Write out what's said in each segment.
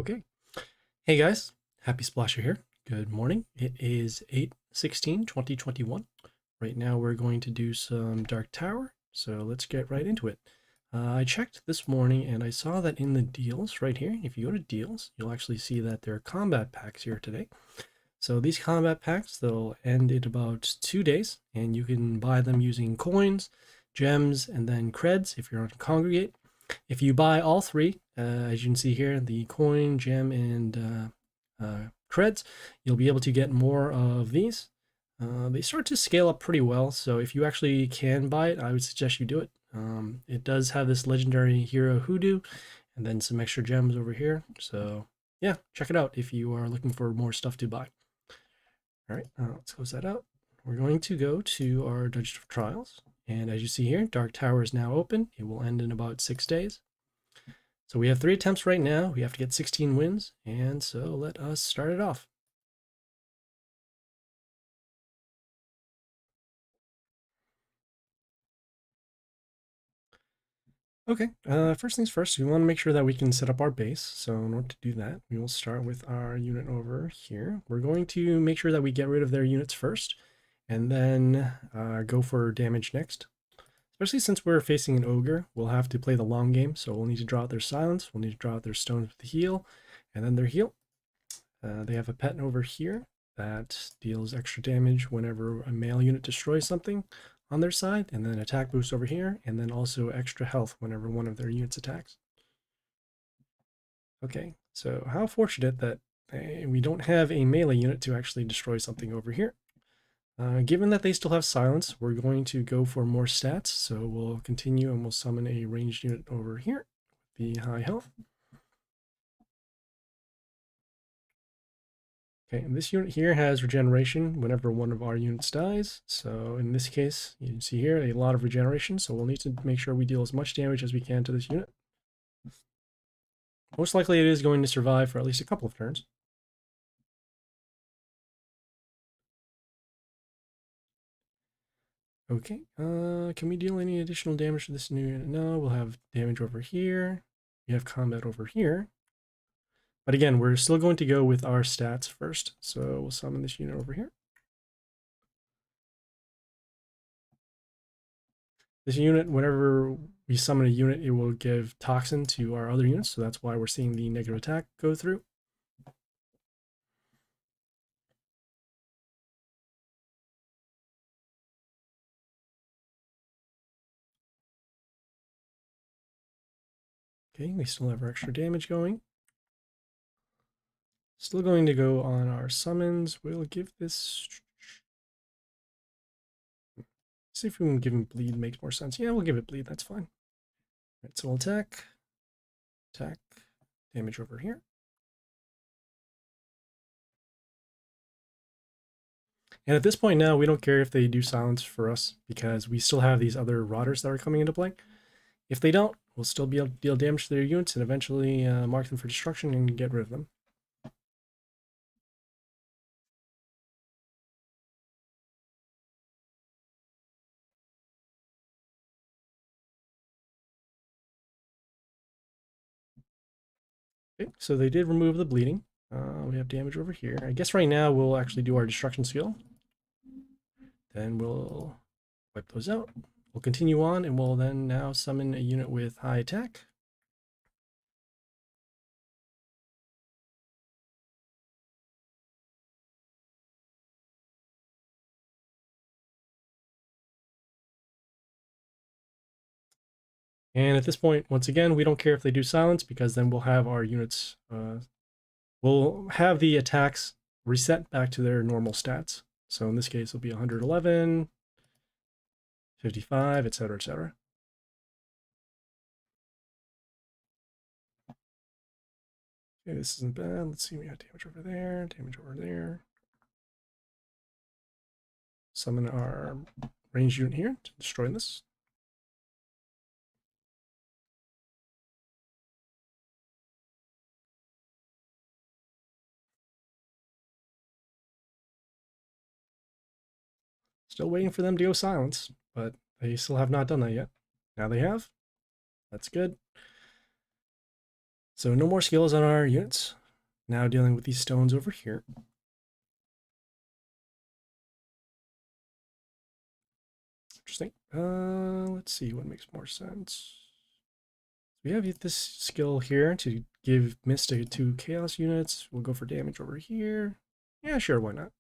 Okay. Hey guys, happy Splasher here. Good morning. It is 8/16/2021. Right now we're going to do some Dark Tower, so let's get right into it. I checked this morning and I saw that in the deals right here, if you go to deals, you'll actually see that there are combat packs here today. So these combat packs, they'll end in about 2 days, and you can buy them using coins, gems, and then creds if you're on Congregate. If you buy all three, as you can see here, the coin, gem, and creds, you'll be able to get more of these. They start to scale up pretty well, so if you actually can buy it, I would suggest you do it. It does have this legendary hero hoodoo, and then some extra gems over here. So yeah, check it out if you are looking for more stuff to buy. All right, let's close that out. We're going to go to our Dungeon of Trials. And as you see here, Dark Tower is now open. It will end in about 6 days. So we have 3 attempts right now. We have to get 16 wins. And so let us start it off. Okay, first things first, we want to make sure that we can set up our base. So in order to do that, we will start with our unit over here. We're going to make sure that we get rid of their units first, and then go for damage next. Especially since we're facing an ogre, we'll have to play the long game, so we'll need to draw out their silence, we'll need to draw out their stones with the heal, and then their heal. They have a pet over here that deals extra damage whenever a male unit destroys something on their side, and then attack boost over here, and then also extra health whenever one of their units attacks. Okay, so how fortunate that we don't have a melee unit to actually destroy something over here. Given that they still have silence, we're going to go for more stats, so we'll continue and we'll summon a ranged unit over here with the high health. Okay, and this unit here has regeneration whenever one of our units dies. So in this case, you can see here a lot of regeneration, so we'll need to make sure we deal as much damage as we can to this unit. Most likely it is going to survive for at least a couple of turns. Okay, can we deal any additional damage to this new unit? No, we'll have damage over here. We have combat over here. But again, we're still going to go with our stats first. So we'll summon this unit over here. This unit, whenever we summon a unit, it will give toxin to our other units. So that's why we're seeing the negative attack go through. Okay, we still have our extra damage going. Still going to go on our summons. We'll give this... See if we can give him bleed, makes more sense. Yeah, we'll give it bleed, that's fine. All right, so we'll attack, damage over here. And at this point now, we don't care if they do silence for us because we still have these other rotters that are coming into play. If they don't, we'll still be able to deal damage to their units and eventually mark them for destruction and get rid of them. Okay, so they did remove the bleeding. We have damage over here. I guess right now we'll actually do our destruction skill. Then we'll wipe those out. We'll continue on and we'll then now summon a unit with high attack. And at this point, once again, we don't care if they do silence because then we'll have our units, we'll have the attacks reset back to their normal stats. So in this case, it'll be 111, 55, etc., etc. Okay, this isn't bad. Let's see, we got damage over there, damage over there. Summon our ranged unit here to destroy this. Still waiting for them to go silence, but they still have not done that yet. Now they have. That's good. So no more skills on our units. Now dealing with these stones over here. Interesting. Let's see what makes more sense. We have this skill here to give mist to 2 chaos units. We'll go for damage over here. Yeah, sure, why not?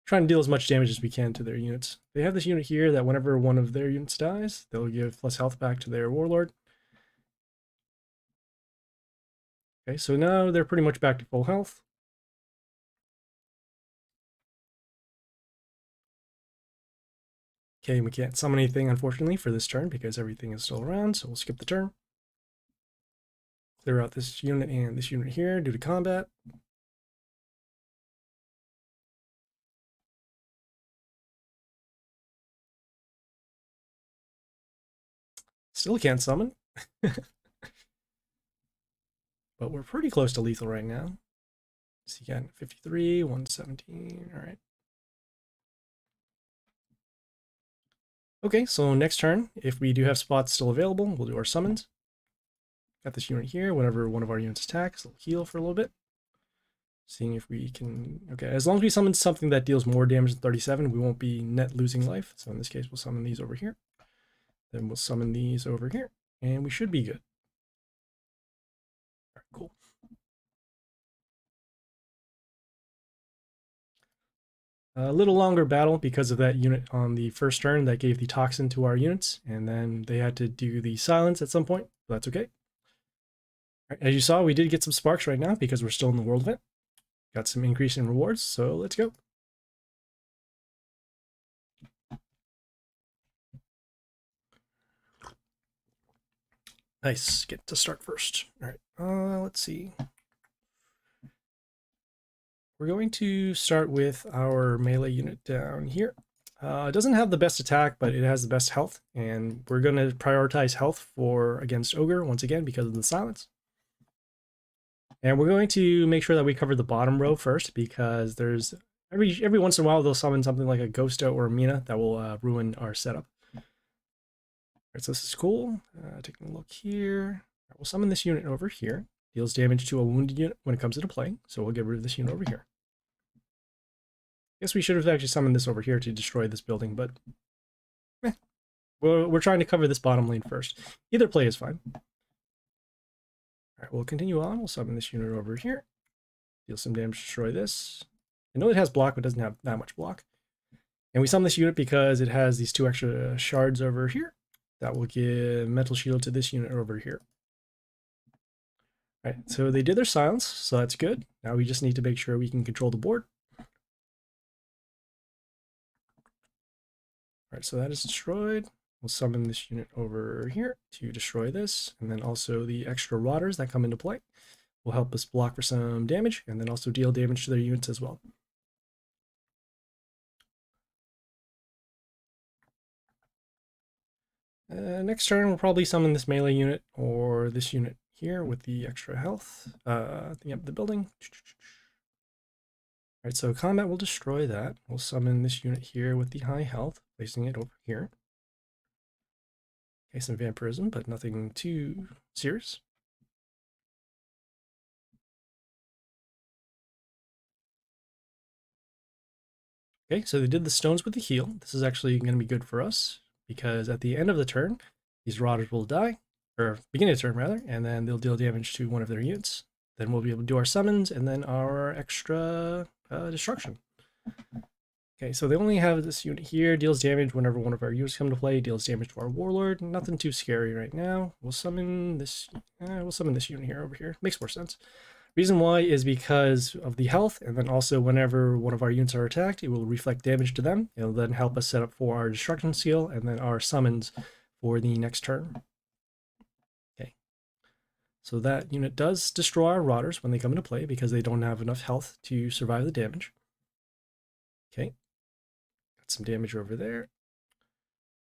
Trying to deal as much damage as we can to their units. They have this unit here that whenever one of their units dies, they'll give plus health back to their warlord. Okay, so now they're pretty much back to full health. Okay, we can't summon anything, unfortunately, for this turn because everything is still around, so we'll skip the turn. Clear out this unit and this unit here due to combat. Still can't summon. But we're pretty close to lethal right now. See again, 53, 117, all right. Okay, so next turn, if we do have spots still available, we'll do our summons. Got this unit here. Whenever one of our units attacks, they'll heal for a little bit. Seeing if we can... Okay, as long as we summon something that deals more damage than 37, we won't be net losing life. So in this case, we'll summon these over here. Then we'll summon these over here. And we should be good. All right, cool. A little longer battle because of that unit on the first turn that gave the toxin to our units. And then they had to do the silence at some point. But that's okay. All right, as you saw, we did get some sparks right now because we're still in the world event. Got some increase in rewards, so let's go. Nice, get to start first. All right, let's see. We're going to start with our melee unit down here. It doesn't have the best attack, but it has the best health, and we're going to prioritize health for against Ogre once again because of the silence. And we're going to make sure that we cover the bottom row first because there's every once in a while they'll summon something like a Ghosto or a Mina that will ruin our setup. All right, so this is cool. Taking a look here. Right, we'll summon this unit over here. Deals damage to a wounded unit when it comes into play, so we'll get rid of this unit over here. Guess we should have actually summoned this over here to destroy this building, but we're trying to cover this bottom lane first. Either play is fine. All right, we'll continue on. We'll summon this unit over here. Deal some damage to destroy this. I know it has block, but doesn't have that much block. And we summon this unit because it has these 2 extra shards over here. That will give mental shield to this unit over here. All right, so they did their silence, so that's good. Now we just need to make sure we can control the board. All right, so that is destroyed. We'll summon this unit over here to destroy this, and then also the extra rotters that come into play will help us block for some damage, and then also deal damage to their units as well. Next turn, we'll probably summon this melee unit or this unit here with the extra health. Yep, the building. All right, so combat will destroy that. We'll summon this unit here with the high health, placing it over here. Okay, some vampirism, but nothing too serious. Okay, so they did the stones with the heal. This is actually going to be good for us because at the end of the turn, these rotters will die, or beginning of the turn rather, and then they'll deal damage to one of their units. Then we'll be able to do our summons and then our extra destruction. Okay, so they only have this unit here, deals damage whenever one of our units come to play, deals damage to our warlord. Nothing too scary right now. We'll summon this unit here over here. Makes more sense. Reason why is because of the health, and then also whenever one of our units are attacked, it will reflect damage to them. It'll then help us set up for our destruction seal and then our summons for the next turn. Okay, so that unit does destroy our rotters when they come into play because they don't have enough health to survive the damage. Okay, got some damage over there.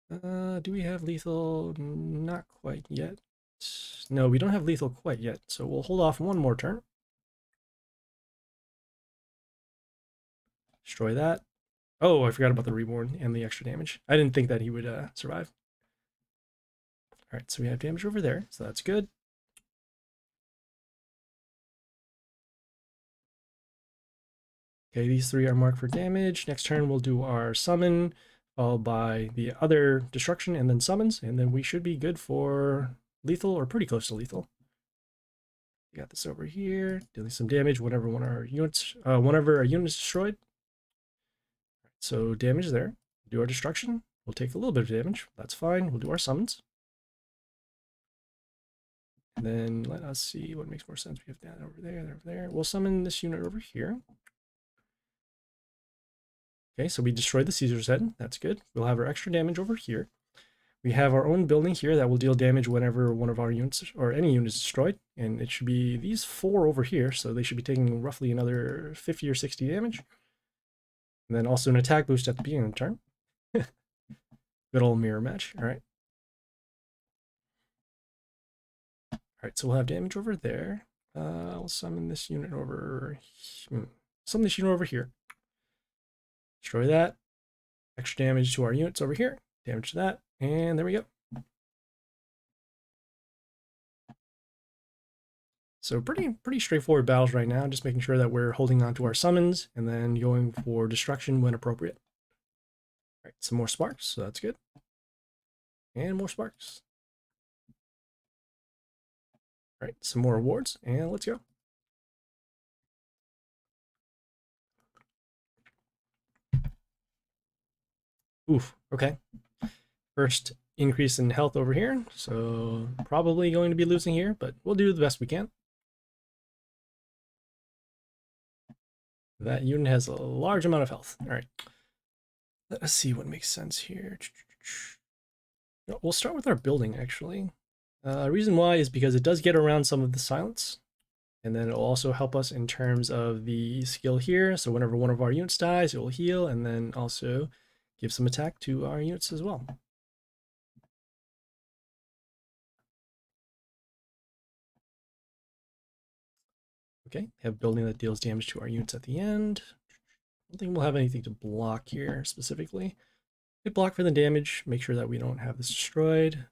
Do we have lethal? Not quite yet. No, we don't have lethal quite yet, so we'll hold off one more turn. Destroy that. Oh, I forgot about the reborn and the extra damage. I didn't think that he would survive. All right, so we have damage over there, so that's good. Okay, these three are marked for damage. Next turn we'll do our summon, followed by the other destruction, and then summons, and then we should be good for lethal or pretty close to lethal. We got this over here, dealing some damage whenever whenever a unit is destroyed. So damage there. Do our destruction. We'll take a little bit of damage. That's fine. We'll do our summons. And then let us see what makes more sense. We have that over there, over there. We'll summon this unit over here. Okay, so we destroyed the Caesar's head. That's good. We'll have our extra damage over here. We have our own building here that will deal damage whenever one of our units or any unit is destroyed. And it should be these 4 over here. So they should be taking roughly another 50 or 60 damage. And then also an attack boost at the beginning of the turn. Good old mirror match. All right. All right, so we'll have damage over there. I'll summon this unit over. Summon this unit over here. Destroy that. Extra damage to our units over here. Damage to that. And there we go. So pretty straightforward battles right now. Just making sure that we're holding on to our summons and then going for destruction when appropriate. All right, some more sparks. So that's good. And more sparks. All right, some more rewards. And let's go. Oof, okay. First increase in health over here, so probably going to be losing here, but we'll do the best we can. That unit has a large amount of health. All right. Let us see what makes sense here. We'll start with our building, actually. Reason why is because it does get around some of the silence, and then it'll also help us in terms of the skill here. So whenever one of our units dies, it will heal, and then also give some attack to our units as well. Okay, have building that deals damage to our units at the end. I don't think we'll have anything to block here specifically. We block for the damage, make sure that we don't have this destroyed.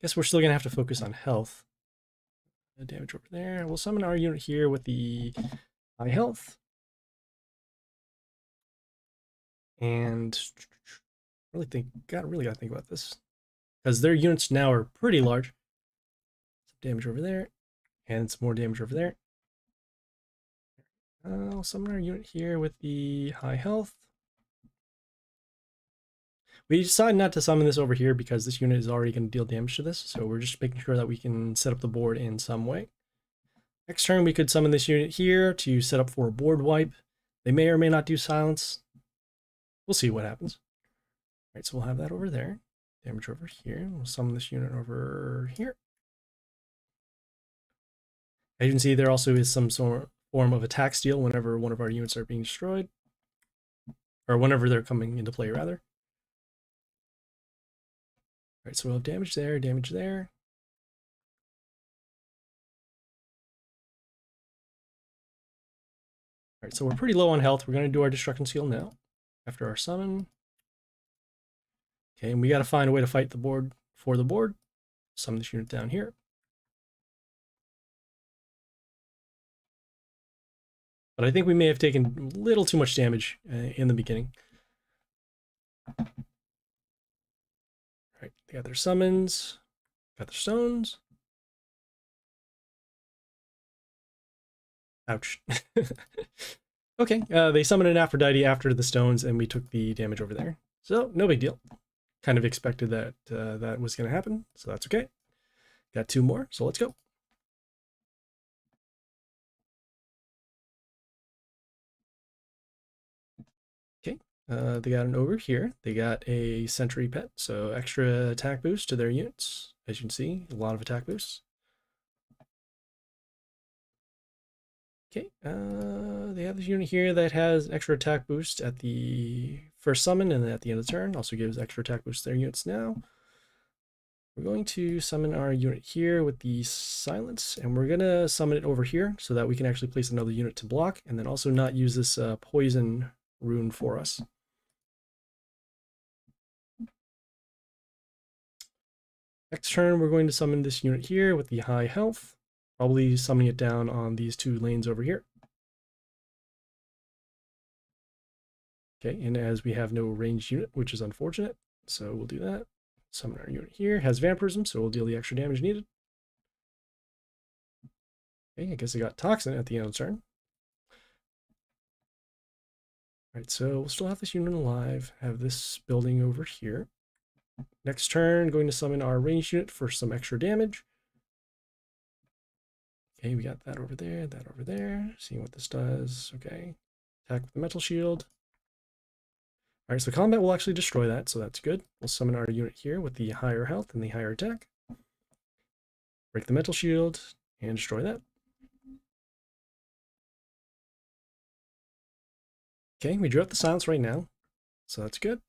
Guess we're still gonna have to focus on health. The damage over there. We'll summon our unit here with the high health. And really gotta think about this. Because their units now are pretty large. Some damage over there. And some more damage over there. I'll summon our unit here with the high health. We decided not to summon this over here because this unit is already going to deal damage to this, so we're just making sure that we can set up the board in some way. Next turn, we could summon this unit here to set up for a board wipe. They may or may not do silence. We'll see what happens. All right, so we'll have that over there. Damage over here. We'll summon this unit over here. As you can see, there also is some form of attack steal whenever one of our units are being destroyed. Or whenever they're coming into play, rather. All right, so we'll have damage there, damage there. All right, so we're pretty low on health. We're going to do our destruction skill now after our summon. Okay, and we got to find a way to fight the board for the board. Summon this unit down here. But I think we may have taken a little too much damage in the beginning. All right, they got their summons, got their stones. Ouch. Okay, they summoned an Aphrodite after the stones, and we took the damage over there. So, no big deal. Kind of expected that that was going to happen, so that's okay. Got 2 more, so let's go. Okay, they got an ogre here. They got a sentry pet, so extra attack boost to their units. As you can see, a lot of attack boosts. Okay, they have this unit here that has extra attack boost at the first summon and then at the end of the turn. Also gives extra attack boost to their units now. We're going to summon our unit here with the silence, and we're going to summon it over here so that we can actually place another unit to block, and then also not use this poison rune for us. Next turn, we're going to summon this unit here with the high health, probably summoning it down on these 2 lanes over here. Okay, and as we have no ranged unit, which is unfortunate, so we'll do that. Summon our unit here. Has vampirism, so we'll deal the extra damage needed. Okay, I guess it got toxin at the end of the turn. All right, so we'll still have this unit alive, have this building over here. Next turn, going to summon our ranged unit for some extra damage. Okay, we got that over there, seeing what this does. Okay, attack with the metal shield. All right, so combat will actually destroy that, so that's good. We'll summon our unit here with the higher health and the higher attack. Break the metal shield and destroy that. Okay, we drew out the silence right now, so that's good.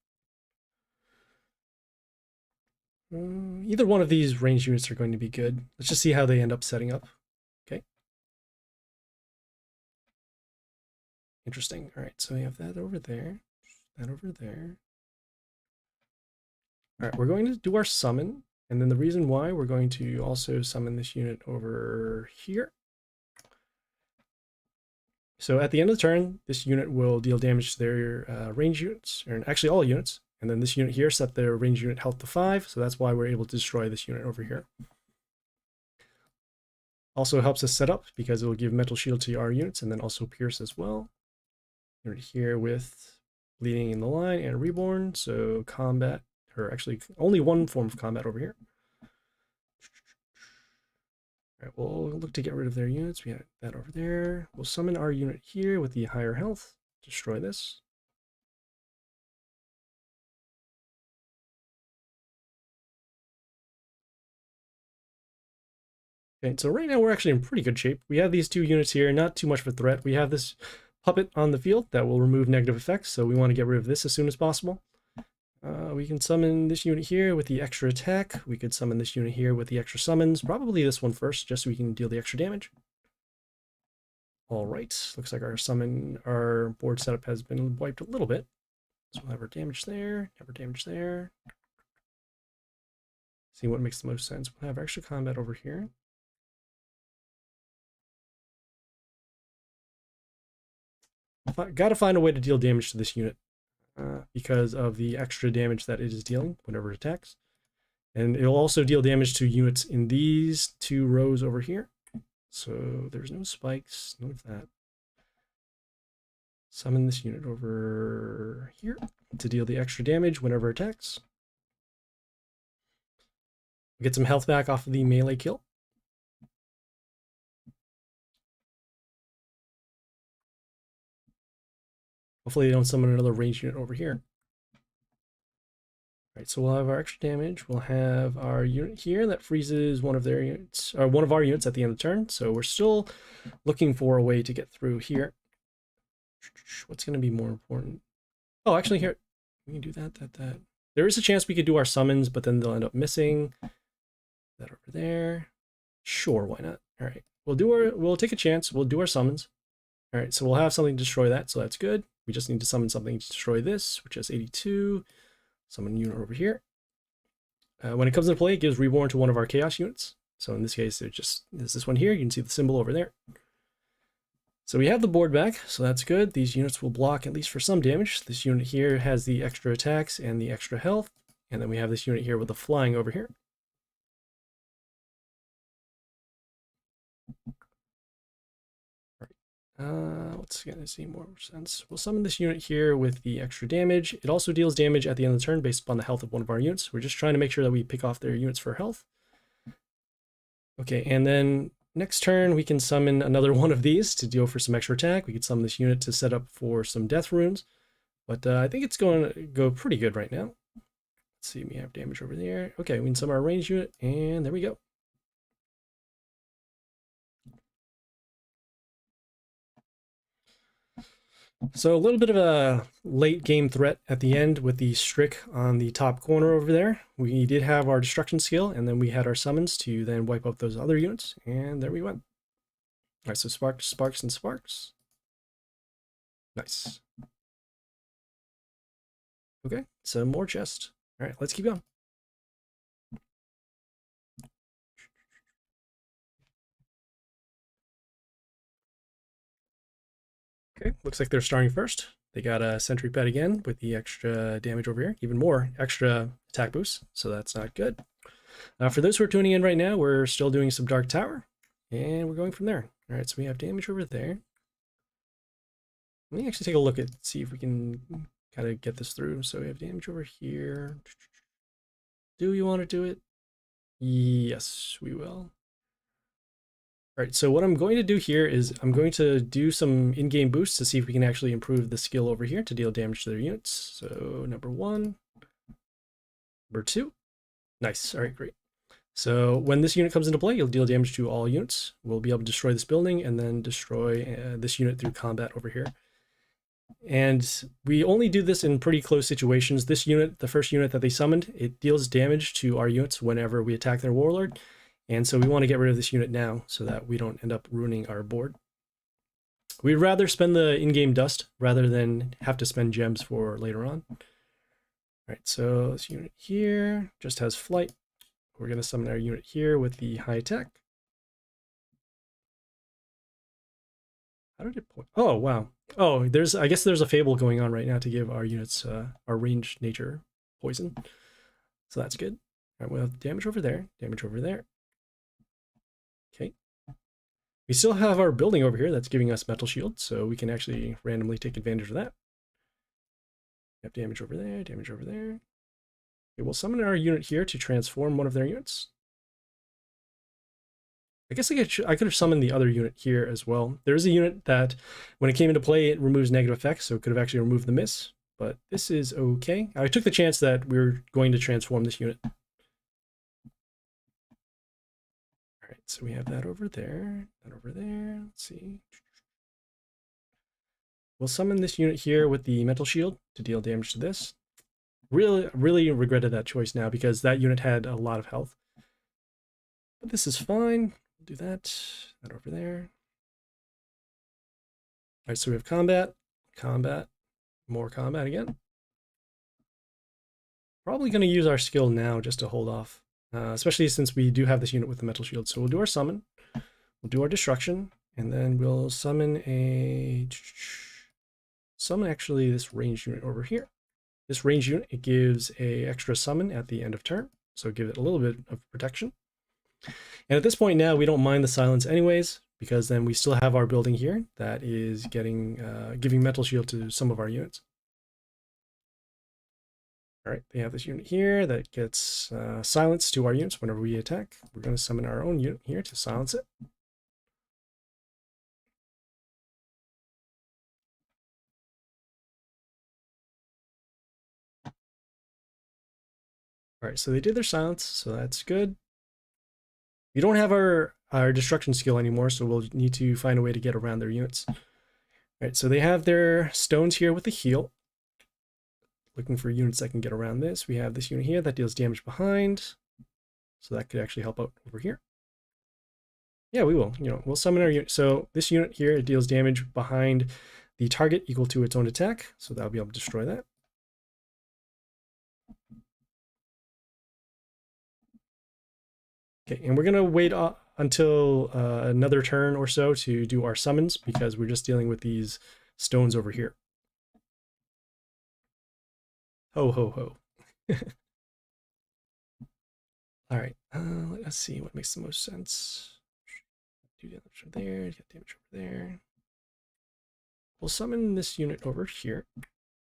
Either one of these ranged units are going to be good. Let's just see how they end up setting up. Okay. Interesting. All right, so we have that over there, that over there. All right, we're going to do our summon, and then the reason why we're going to also summon this unit over here. So at the end of the turn, this unit will deal damage to their range units, or actually all units. And then this unit here set their range unit health to 5, so that's why we're able to destroy this unit over here. Also helps us set up because it will give metal shield to our units and then also pierce as well. Unit here with bleeding in the line and reborn, so combat, or actually only one form of combat over here. All right, we'll look to get rid of their units. We have that over there. We'll summon our unit here with the higher health. Destroy this. Okay, so right now we're actually in pretty good shape. We have these two units here, not too much of a threat. We have this puppet on the field that will remove negative effects, so we want to get rid of this as soon as possible. We can summon this unit here with the extra attack. We could summon this unit here with the extra summons. Probably this one first, just so we can deal the extra damage. All right, looks like our board setup has been wiped a little bit. So we'll have our damage there, have our damage there. See what makes the most sense. We'll have extra combat over here. Got to find a way to deal damage to this unit because of the extra damage that it is dealing whenever it attacks. And it'll also deal damage to units in these two rows over here. So there's no spikes, none of that. Summon this unit over here to deal the extra damage whenever it attacks. Get some health back off of the melee kill. Hopefully they don't summon another ranged unit over here. All right, so we'll have our extra damage. We'll have our unit here that freezes one of their units, or one of our units at the end of the turn. So we're still looking for a way to get through here. What's going to be more important? Oh, actually here, we can do that. There is a chance we could do our summons, but then they'll end up missing. That over there. Sure, why not? All right, we'll take a chance. We'll do our summons. All right, so we'll have something to destroy that, so that's good. We just need to summon something to destroy this, which has 82. Summon a unit over here. When it comes into play, it gives reborn to one of our chaos units. So in this case, there's this one here. You can see the symbol over there. So we have the board back, so that's good. These units will block at least for some damage. This unit here has the extra attacks and the extra health. And then we have this unit here with the flying over here. What's going to see more sense? We'll summon this unit here with the extra damage. It also deals damage at the end of the turn based upon the health of one of our units. We're just trying to make sure that we pick off their units for health. Okay, and then next turn we can summon another one of these to deal for some extra attack. We could summon this unit to set up for some death runes. But I think it's going to go pretty good right now. Let's see, we have damage over there. Okay, we can summon our ranged unit, and there we go. So a little bit of a late game threat at the end with the Strick on the top corner over there. We did have our destruction skill, and then we had our summons to then wipe out those other units, and there we went. All right, so sparks, and sparks. Nice. Okay, so more chest. All right, let's keep going. Okay, looks like they're starting first. They got a sentry pet again with the extra damage over here, even more extra attack boost, so that's not good. For those who are tuning in right now, we're still doing some Dark Tower, and we're going from there. All right, so we have damage over there. Let me actually take a look at, see if we can kind of get this through. So we have damage over here. Do you want to do it? Yes, we will. All right, so what I'm going to do here is I'm going to do some in-game boosts to see if we can actually improve the skill over here to deal damage to their units. So number 1, number 2. Nice, all right, great. So when this unit comes into play, you'll deal damage to all units. We'll be able to destroy this building and then destroy this unit through combat over here. And we only do this in pretty close situations. This unit, the first unit that they summoned, it deals damage to our units whenever we attack their warlord. And so we want to get rid of this unit now so that we don't end up ruining our board. We'd rather spend the in-game dust rather than have to spend gems for later on. All right, so this unit here just has flight. We're going to summon our unit here with the high attack. How did it point? Oh, wow. Oh, I guess there's a fable going on right now to give our units our ranged nature poison. So that's good. All right, we'll have damage over there, damage over there. Okay. We still have our building over here that's giving us metal shield, so we can actually randomly take advantage of that. We have damage over there, damage over there. Okay, we'll summon our unit here to transform one of their units. I guess I could have summoned the other unit here as well. There is a unit that, when it came into play, it removes negative effects, so it could have actually removed the miss, but this is okay. I took the chance that we were going to transform this unit. All right, so we have that over there, that over there. Let's see. We'll summon this unit here with the mental shield to deal damage to this. Really regretted that choice now because that unit had a lot of health. But this is fine. Do that over there. All right, so we have combat, more combat again. Probably going to use our skill now just to hold off, especially since we do have this unit with the metal shield. So we'll do our summon, we'll do our destruction, and then we'll summon actually this ranged unit over here. This ranged unit, it gives a extra summon at the end of turn, so give it a little bit of protection. And at this point now, we don't mind the silence anyways, because then we still have our building here that is giving metal shield to some of our units. All right, they have this unit here that gets silence to our units whenever we attack. We're going to summon our own unit here to silence it. All right, so they did their silence, so that's good. We don't have our destruction skill anymore, so we'll need to find a way to get around their units. All right, so they have their stones here with the heal. Looking for units that can get around this. We have this unit here that deals damage behind, so that could actually help out over here. Yeah, we will. We'll summon our unit. So this unit here, it deals damage behind the target equal to its own attack, so that'll be able to destroy that. Okay, and we're going to wait until another turn or so to do our summons because we're just dealing with these stones over here. Ho, ho, ho. All right, let's see what makes the most sense. Do damage over there, get damage over there. We'll summon this unit over here.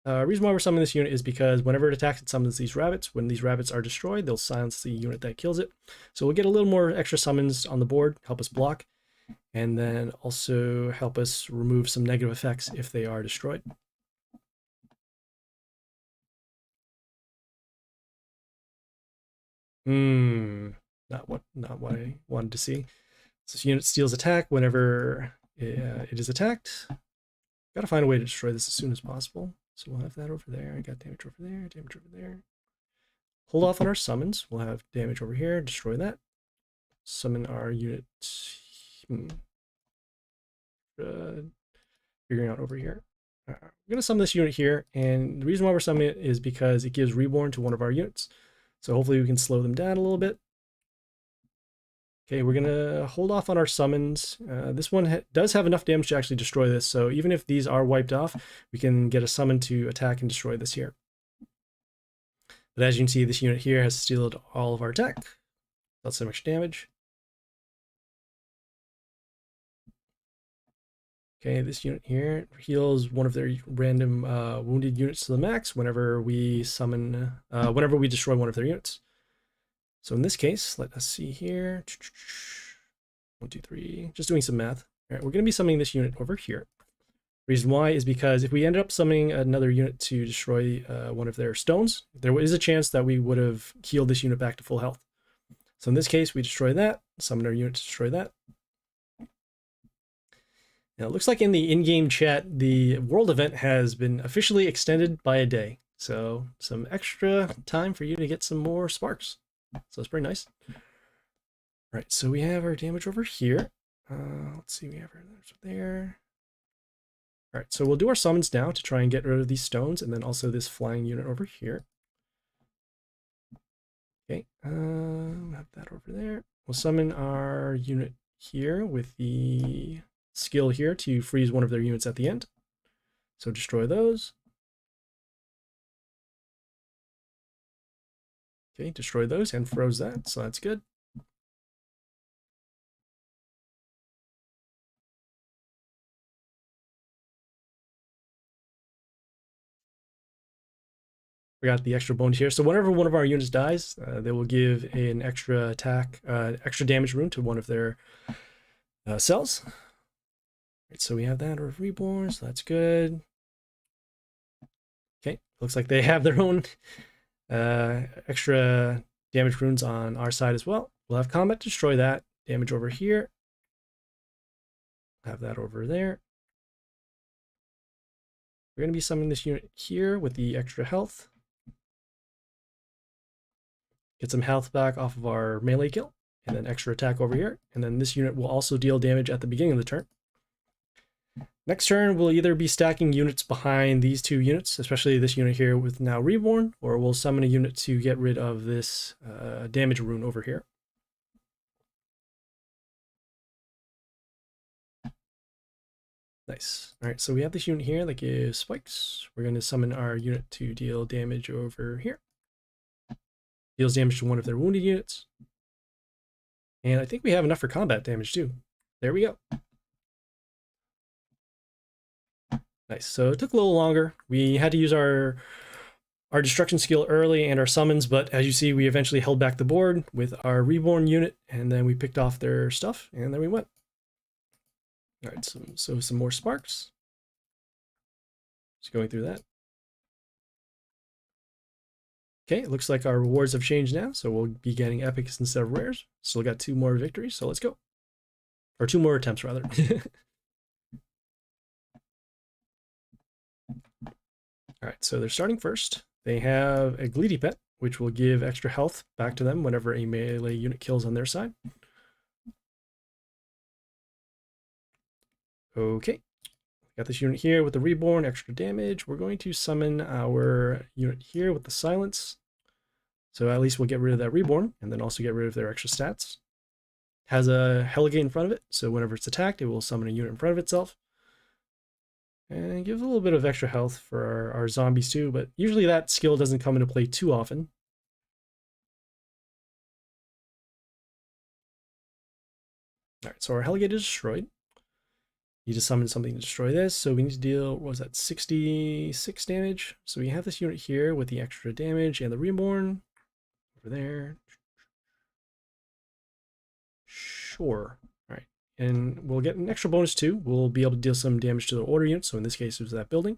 Reason why we're summoning this unit is because whenever it attacks, it summons these rabbits. When these rabbits are destroyed, they'll silence the unit that kills it. So we'll get a little more extra summons on the board, help us block, and then also help us remove some negative effects if they are destroyed. Not what I wanted to see. So this unit steals attack whenever it is attacked. Gotta find a way to destroy this as soon as possible. So we'll have that over there. I got damage over there, damage over there. Hold off on our summons. We'll have damage over here, destroy that. Summon our unit. Figuring out over here. We're going to summon this unit here, and the reason why we're summoning it is because it gives reborn to one of our units. So hopefully we can slow them down a little bit. Okay, we're gonna hold off on our summons. This one does have enough damage to actually destroy this, so even if these are wiped off, we can get a summon to attack and destroy this here. But as you can see, this unit here has stealed all of our attack. Not so much damage. Okay, this unit here heals one of their random wounded units to the max whenever we summon, whenever we destroy one of their units. So in this case, let us see here. 1, 2, 3. Just doing some math. All right, we're going to be summoning this unit over here. Reason why is because if we ended up summoning another unit to destroy one of their stones, there is a chance that we would have healed this unit back to full health. So in this case, we destroy that, summon our unit to destroy that. Now it looks like in the in-game chat, the world event has been officially extended by a day. So some extra time for you to get some more sparks. So it's pretty nice. All right, so we have our damage over here. Let's see, we have our damage there. All right, so we'll do our summons now to try and get rid of these stones, and then also this flying unit over here. Okay, have that over there. We'll summon our unit here with the skill here to freeze one of their units at the end. So destroy those. Okay, destroy those and froze that, so that's good. We got the extra bonus here. So whenever one of our units dies, they will give an extra attack, extra damage rune to one of their cells. Right, so we have that of reborn, so that's good. Okay, looks like they have their own extra damage runes on our side as well. We'll have combat destroy that. Damage over here. Have that over there. We're going to be summoning this unit here with the extra health. Get some health back off of our melee kill, and then extra attack over here. And then this unit will also deal damage at the beginning of the turn. Next turn, we'll either be stacking units behind these two units, especially this unit here with now reborn, or we'll summon a unit to get rid of this damage rune over here. Nice. All right, so we have this unit here that gives spikes. We're going to summon our unit to deal damage over here. Deals damage to one of their wounded units. And I think we have enough for combat damage too. There we go. Nice. So it took a little longer. We had to use our destruction skill early and our summons, but as you see, we eventually held back the board with our reborn unit, and then we picked off their stuff, and then we went. All right, so some more sparks. Just going through that. Okay, it looks like our rewards have changed now, so we'll be getting epics instead of rares. Still got 2 more victories, so let's go. Or 2 more attempts, rather. All right, so they're starting first. They have a Gleedy Pet, which will give extra health back to them whenever a melee unit kills on their side. Okay, got this unit here with the reborn, extra damage. We're going to summon our unit here with the silence. So at least we'll get rid of that reborn and then also get rid of their extra stats. Has a Helligate in front of it, so whenever it's attacked, it will summon a unit in front of itself. And gives a little bit of extra health for our zombies too, but usually that skill doesn't come into play too often. All right, so our Helligate is destroyed. Need to summon something to destroy this, so we need to deal, what was that, 66 damage? So we have this unit here with the extra damage and the reborn over there. Sure. All right, and we'll get an extra bonus too. We'll be able to deal some damage to the order unit, so in this case it was that building.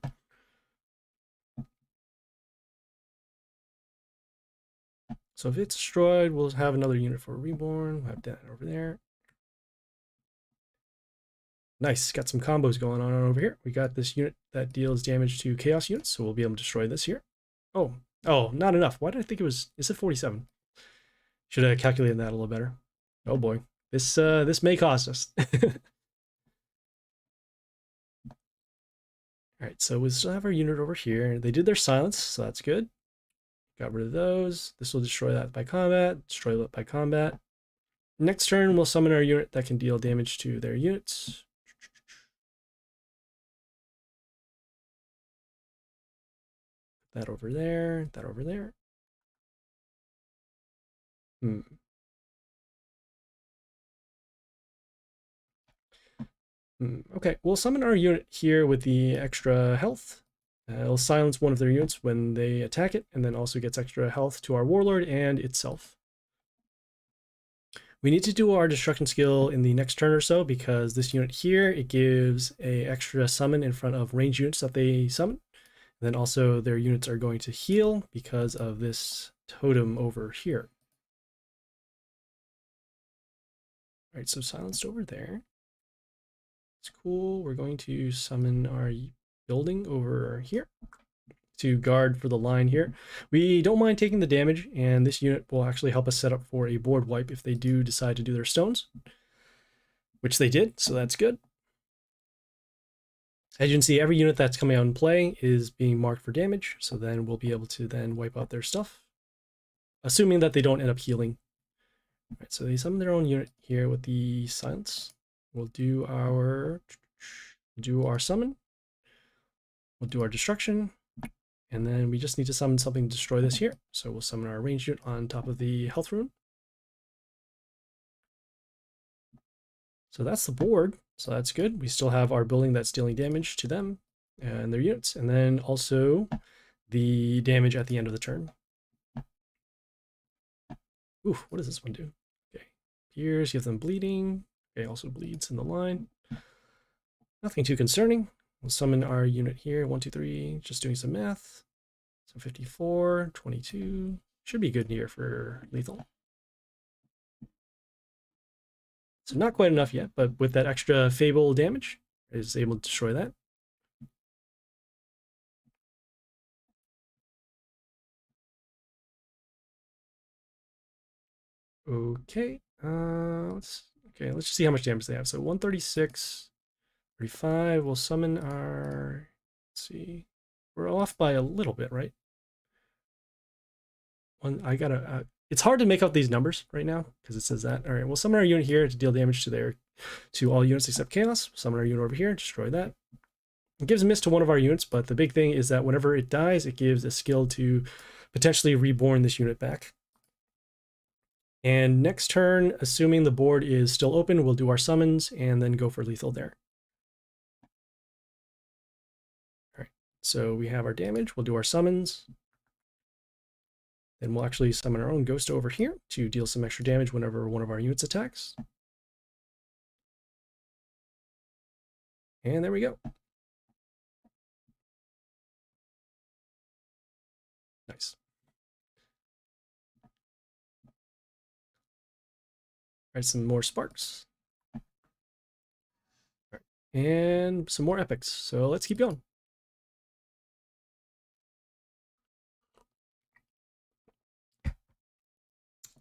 So if it's destroyed, we'll have another unit for a reborn. We'll have that over there. Nice, got some combos going on over here. We got this unit that deals damage to chaos units, so we'll be able to destroy this here. Oh, not enough. Why did I think it was, is it 47? Should have calculated that a little better. Oh boy, this may cost us. All right, so we still have our unit over here. They did their silence, so that's good. Got rid of those. This will destroy that by combat, destroy that by combat. Next turn, we'll summon our unit that can deal damage to their units. That over there, that over there. Okay, we'll summon our unit here with the extra health. It'll silence one of their units when they attack it, and then also gets extra health to our warlord and itself. We need to do our destruction skill in the next turn or so, because this unit here, it gives a extra summon in front of range units that they summon. And then also their units are going to heal because of this totem over here. All right, so silenced over there. It's cool. We're going to summon our building over here to guard for the line here. We don't mind taking the damage, and this unit will actually help us set up for a board wipe if they do decide to do their stones, which they did, so that's good. As you can see, every unit that's coming out in play is being marked for damage, so then we'll be able to then wipe out their stuff, assuming that they don't end up healing. All right, so they summon their own unit here with the silence. We'll do our summon. We'll do our destruction. And then we just need to summon something to destroy this here. So we'll summon our ranged unit on top of the health rune. So that's the board. So that's good. We still have our building that's dealing damage to them and their units. And then also the damage at the end of the turn. Ooh, what does this one do? Okay. Here's, give them bleeding. Okay, also bleeds in the line. Nothing too concerning. We'll summon our unit here. 1, 2, 3. Just doing some math. So 54, 22. Should be good here for lethal. So not quite enough yet, but with that extra Fable damage, is able to destroy that. Okay. Let's just see how much damage they have. So 136, 35. We'll summon our. Let's see. We're off by a little bit, right? It's hard to make out these numbers right now because it says that. All right, we'll summon our unit here to deal damage to all units except chaos. Summon our unit over here, destroy that. It gives a miss to one of our units, but the big thing is that whenever it dies, it gives a skill to potentially reborn this unit back. And next turn, assuming the board is still open, we'll do our summons and then go for lethal there. All right, so we have our damage. We'll do our summons. Then we'll actually summon our own ghost over here to deal some extra damage whenever one of our units attacks. And there we go. Nice. All right, some more sparks. All right, and some more epics. So let's keep going.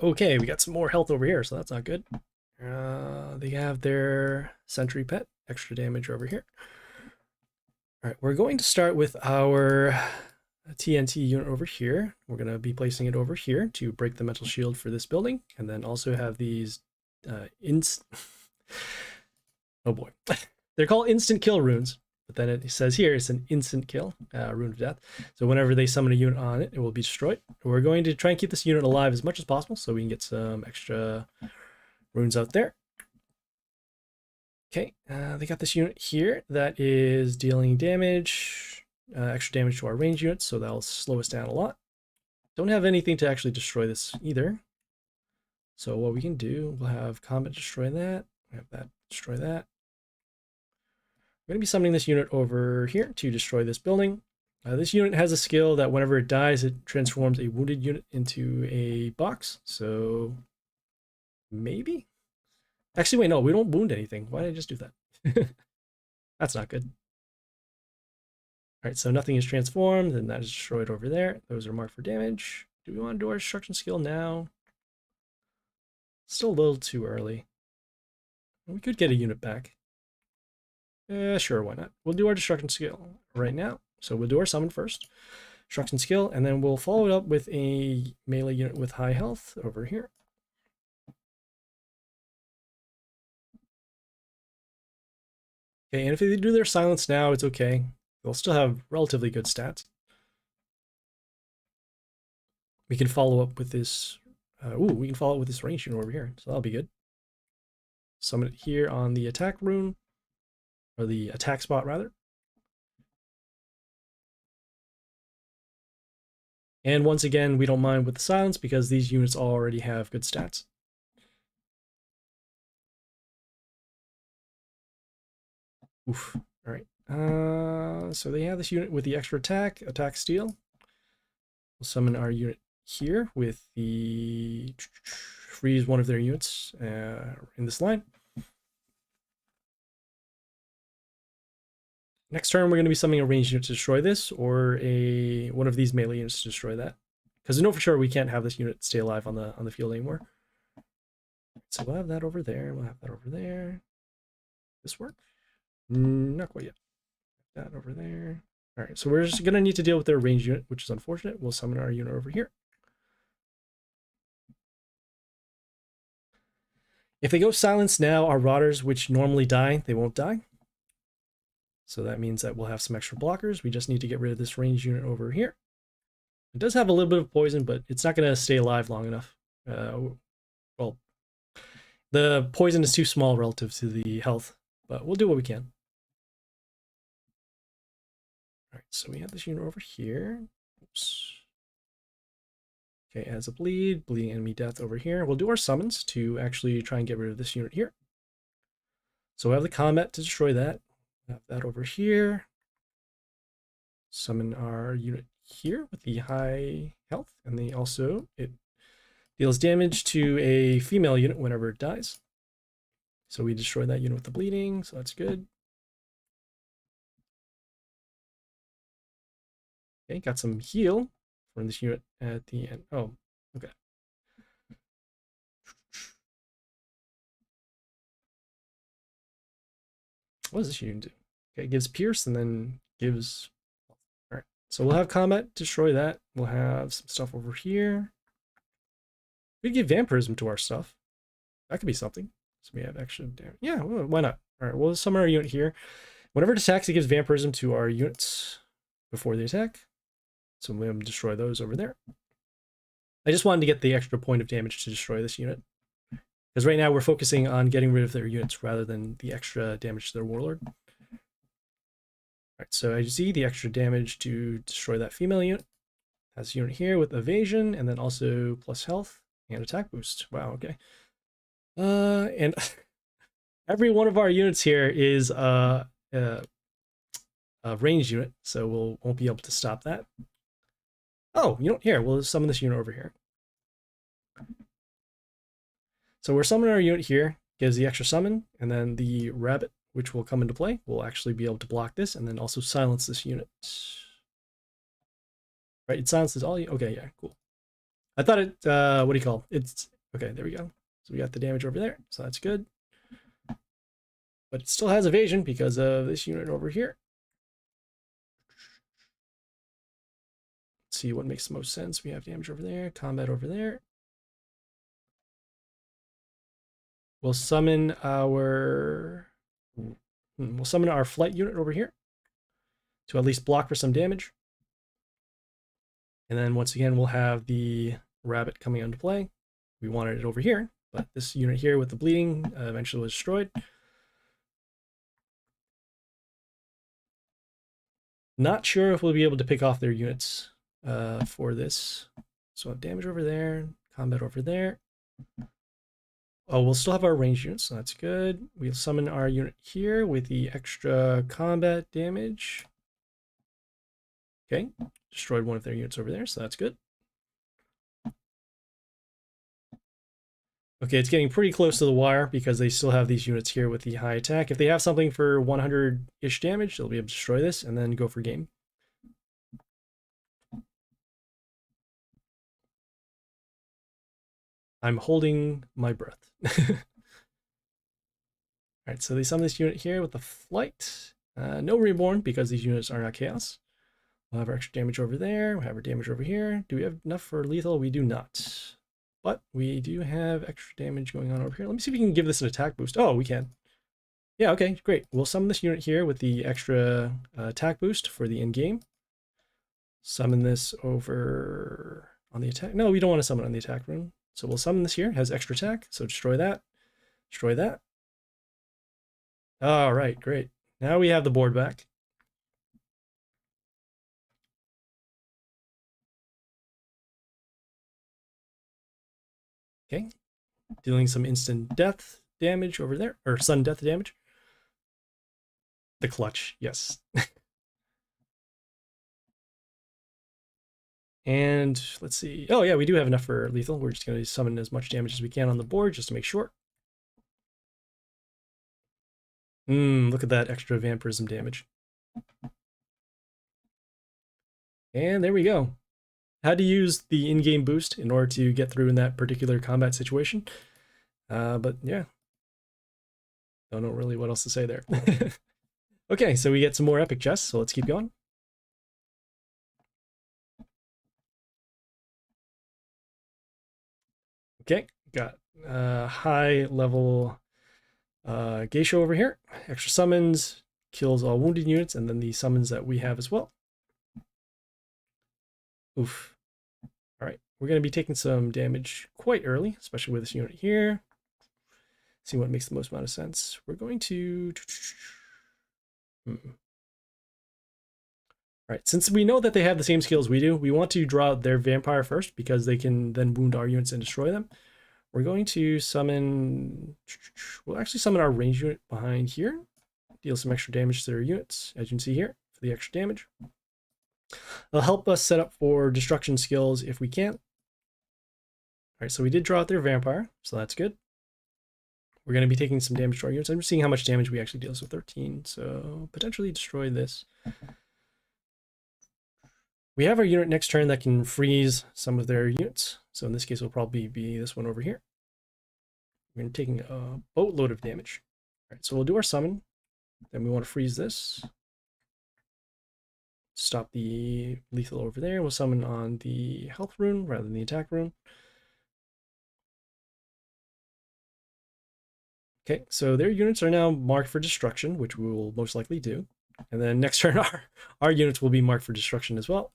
Okay, we got some more health over here, so that's not good. They have their sentry pet, extra damage over here. All right, we're going to start with our TNT unit over here. We're going to be placing it over here to break the mental shield for this building, and then also have these oh boy, they're called instant kill runes, but then it says here it's an instant kill rune of death. So whenever they summon a unit on it, it will be destroyed. We're going to try and keep this unit alive as much as possible so we can get some extra runes out there. Okay, they got this unit here that is dealing damage, extra damage to our range units, so that'll slow us down a lot. Don't have anything to actually destroy this either. So what we can do, we'll have combat destroy that, have that destroy that. We're going to be summoning this unit over here to destroy this building. This unit has a skill that whenever it dies, it transforms a wounded unit into a box. So maybe? Actually, wait, no, we don't wound anything. Why did I just do that? That's not good. All right, so nothing is transformed, and that is destroyed over there. Those are marked for damage. Do we want to do our destruction skill now? Still a little too early. We could get a unit back. Sure, why not? We'll do our destruction skill right now. So we'll do our summon first. Destruction skill, and then we'll follow it up with a melee unit with high health over here. Okay, and if they do their silence now, it's okay. They'll still have relatively good stats. We can follow up with this. We can follow up with this range unit over here, so that'll be good. Summon it here on the attack rune, or the attack spot rather. And once again, we don't mind with the silence because these units already have good stats. Oof. All right. So they have this unit with the extra attack steal. We'll summon our unit here with the freeze one of their units in this line. Next turn, we're going to be summoning a ranged unit to destroy this, or one of these melee units to destroy that. Because we know for sure we can't have this unit stay alive on the field anymore. So we'll have that over there. We'll have that over there. This work? Not quite yet. That over there. All right, so we're just going to need to deal with their ranged unit, which is unfortunate. We'll summon our unit over here. If they go silence now, our Rotters, which normally die, they won't die. So that means that we'll have some extra blockers. We just need to get rid of this ranged unit over here. It does have a little bit of poison, but it's not going to stay alive long enough. Well, the poison is too small relative to the health, but we'll do what we can. All right, so we have this unit over here. Oops. Okay, as a bleeding enemy death over here. We'll do our summons to actually try and get rid of this unit here. So we have the combat to destroy that. Have that over here. Summon our unit here with the high health, and they also, it deals damage to a female unit whenever it dies. So we destroy that unit with the bleeding, so that's good. Okay, got some heal from this unit at the end. Oh, okay. What does this unit do? Okay, it gives pierce and then gives... All right, so we'll have combat, destroy that. We'll have some stuff over here. We could give vampirism to our stuff. That could be something. So we have extra damage. Yeah, well, why not? All right, we'll summon our unit here. Whenever it attacks, it gives vampirism to our units before they attack. So we'll destroy those over there. I just wanted to get the extra point of damage to destroy this unit. Because right now we're focusing on getting rid of their units rather than the extra damage to their warlord. Alright, so as you see, the extra damage to destroy that female unit. Has a unit here with evasion, and then also plus health and attack boost. Wow, okay. And every one of our units here is a ranged unit, so won't be able to stop that. Oh, you know, here, we'll summon this unit over here. So we're summoning our unit here, gives the extra summon, and then the rabbit, which will come into play, will actually be able to block this, and then also silence this unit. Right, it silences all you. Okay, yeah, cool. I thought it, what do you call it? It's, okay, there we go. So we got the damage over there, so that's good. But it still has evasion because of this unit over here. See what makes the most sense. We have damage over there, combat over there. We'll summon our flight unit over here to at least block for some damage. And then once again, we'll have the rabbit coming into play. We wanted it over here, but this unit here with the bleeding eventually was destroyed. Not sure if we'll be able to pick off their units for this. So damage over there, combat over there. Oh, we'll still have our ranged units, so that's good. We'll summon our unit here with the extra combat damage. Okay, destroyed one of their units over there, so that's good. Okay, it's getting pretty close to the wire because they still have these units here with the high attack. If they have something for 100-ish damage, they'll be able to destroy this and then go for game. I'm holding my breath. Alright, so they summon this unit here with the flight. No reborn because these units are not chaos. We'll have our extra damage over there. We'll have our damage over here. Do we have enough for lethal? We do not. But we do have extra damage going on over here. Let me see if we can give this an attack boost. Oh, we can. Yeah, okay, great. We'll summon this unit here with the extra attack boost for the in-game. Summon this over on the attack. No, we don't want to summon on the attack rune. So we'll summon this here. It has extra attack. So destroy that. Destroy that. All right, great. Now we have the board back. Okay. Dealing some instant death damage over there. Or sudden death damage. The clutch, yes. And let's see. Oh, yeah, we do have enough for lethal. We're just going to summon as much damage as we can on the board just to make sure. Look at that extra vampirism damage. And there we go. How to use the in-game boost in order to get through in that particular combat situation. But yeah, don't know really what else to say there. Okay, so we get some more epic chests, so let's keep going. Okay, got high level geisha over here. Extra summons, kills all wounded units, and then the summons that we have as well. Oof. All right, we're going to be taking some damage quite early, especially with this unit here. See what makes the most amount of sense. We're going to... All right, since we know that they have the same skills we do, we want to draw out their vampire first because they can then wound our units and destroy them. We're going to summon... We'll actually summon our range unit behind here. Deal some extra damage to their units, as you can see here, for the extra damage. They'll help us set up for destruction skills if we can. All right, so we did draw out their vampire, so that's good. We're going to be taking some damage to our units. I'm just seeing how much damage we actually deal. So 13, so potentially destroy this. We have our unit next turn that can freeze some of their units. So in this case, it'll probably be this one over here. We're going to be taking a boatload of damage. All right, so we'll do our summon. Then we want to freeze this. Stop the lethal over there. We'll summon on the health rune rather than the attack rune. Okay, so their units are now marked for destruction, which we will most likely do. And then next turn, our units will be marked for destruction as well.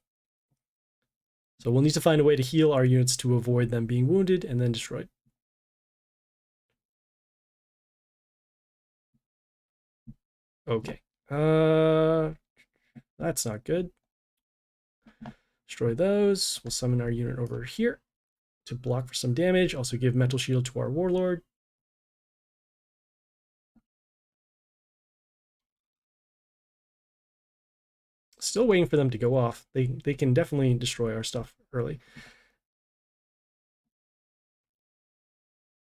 So we'll need to find a way to heal our units to avoid them being wounded and then destroyed. Okay. That's not good. Destroy those. We'll summon our unit over here to block for some damage. Also give mental shield to our warlord. Still waiting for them to go off. They can definitely destroy our stuff early.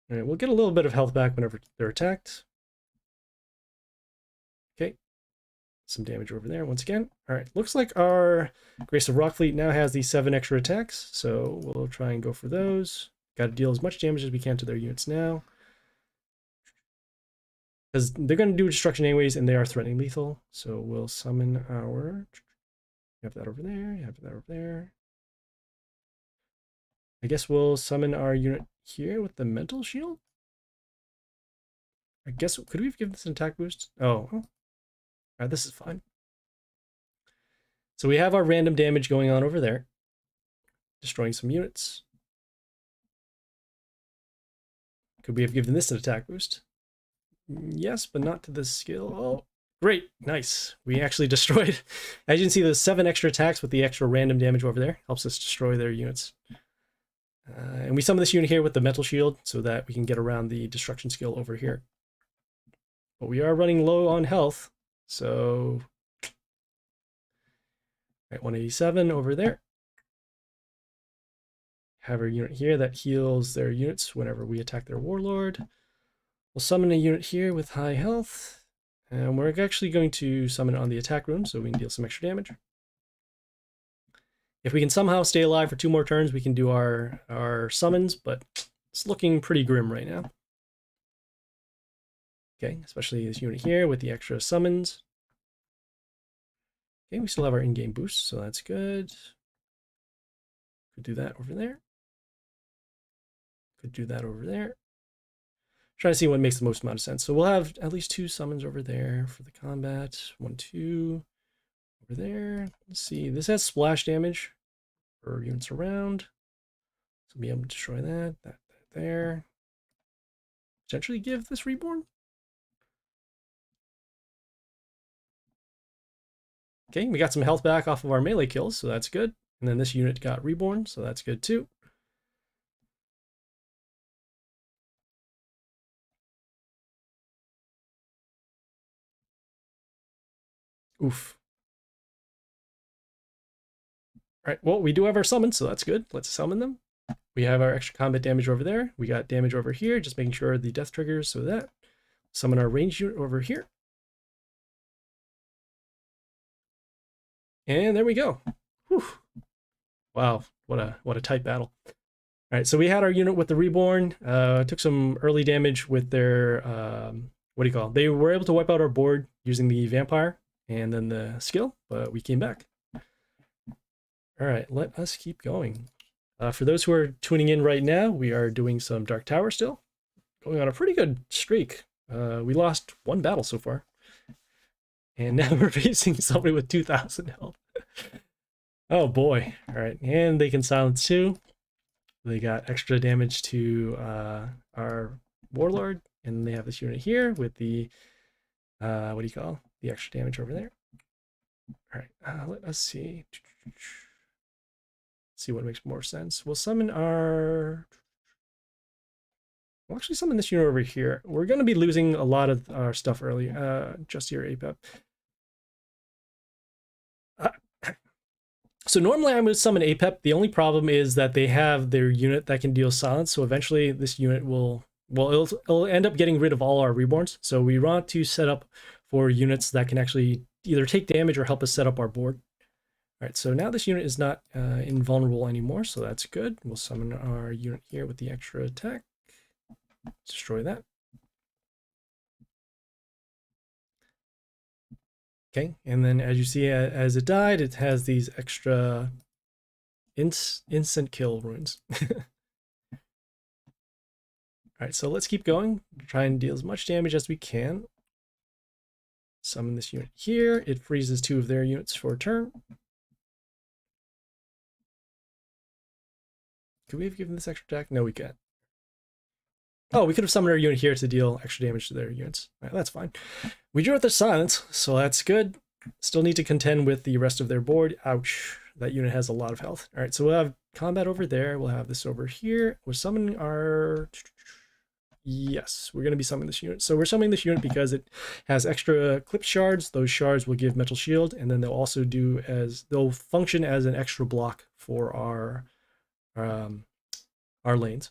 All right, we'll get a little bit of health back whenever they're attacked. Okay, some damage over there once again. All right, looks like our Grace of Rockfleet now has these 7 extra attacks, so we'll try and go for those. Got to deal as much damage as we can to their units now. Because they're going to do destruction anyways, and they are threatening lethal. So we'll summon our... You have that over there, you have that over there. I guess we'll summon our unit here with the mental shield. I guess, could we have given this an attack boost? Oh, all right, this is fine. So we have our random damage going on over there. Destroying some units. Could we have given this an attack boost? Yes, but not to this skill. Oh, great, nice. We actually destroyed, as you can see, the 7 extra attacks with the extra random damage over there. Helps us destroy their units. And we summon this unit here with the mental shield so that we can get around the destruction skill over here. But we are running low on health, so... Right, 187 over there. Have our unit here that heals their units whenever we attack their warlord. We'll summon a unit here with high health. And we're actually going to summon it on the attack rune so we can deal some extra damage. If we can somehow stay alive for 2 more turns, we can do our summons, but it's looking pretty grim right now. Okay, especially this unit here with the extra summons. Okay, we still have our in-game boost, so that's good. Could do that over there. Could do that over there. Trying to see what makes the most amount of sense. So we'll have at least 2 summons over there for the combat. 1, 2 over there. Let's see. This has splash damage for units around. So be able to destroy that there. Potentially give this reborn. Okay, we got some health back off of our melee kills, so that's good. And then this unit got reborn, so that's good too. Oof. All right, well, we do have our summons, so that's good. Let's summon them. We have our extra combat damage over there. We got damage over here, just making sure the death triggers, so that. Summon our ranged unit over here. And there we go. Whew. Wow, what a tight battle. All right, so we had our unit with the reborn. Took some early damage with their what do you call it? They were able to wipe out our board using the vampire and then the skill, but we came back. All right, let us keep going. For those who are tuning in right now, we are doing some Dark Tower still, going on a pretty good streak. We lost 1 battle so far, and now we're facing somebody with 2,000 health. Oh boy! All right, and they can silence too. They got extra damage to our warlord, and they have this unit here with the what do you call the extra damage over there. All right, let us see. See what makes more sense. We'll summon our. We'll actually summon this unit over here. We're going to be losing a lot of our stuff early. Just your APEP. So normally I would summon APEP. The only problem is that they have their unit that can deal silence. So eventually this unit will, well, it'll end up getting rid of all our reborns. So we want to set up for units that can actually either take damage or help us set up our board. All right, so now this unit is not invulnerable anymore, so that's good. We'll summon our unit here with the extra attack. Destroy that. Okay, and then as you see, as it died, it has these extra instant kill runes. All right, so let's keep going. Try and deal as much damage as we can. Summon this unit here. It freezes 2 of their units for a turn. Could we have given this extra attack? No, we can't. Oh, we could have summoned our unit here to deal extra damage to their units. All right, that's fine. We drew out the silence, so that's good. Still need to contend with the rest of their board. Ouch. That unit has a lot of health. All right, so we'll have combat over there. We'll have this over here. We're summoning our... Yes, we're going to be summoning this unit. So we're summoning this unit because it has extra clip shards. Those shards will give mental shield, and then they'll also do as... They'll function as an extra block for our lanes.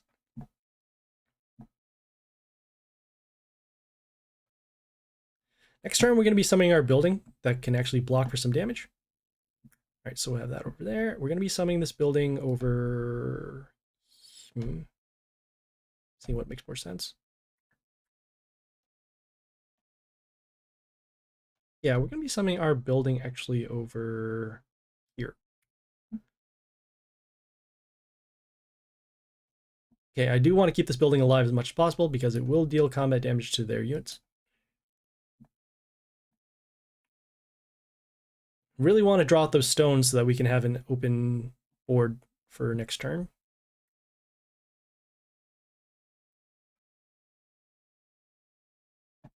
Next turn, we're going to be summoning our building that can actually block for some damage. All right, so we'll have that over there. We're going to be summoning this building over... See what makes more sense. Yeah, we're going to be summoning our building actually over here. Okay, I do want to keep this building alive as much as possible because it will deal combat damage to their units. Really want to draw out those stones so that we can have an open board for next turn.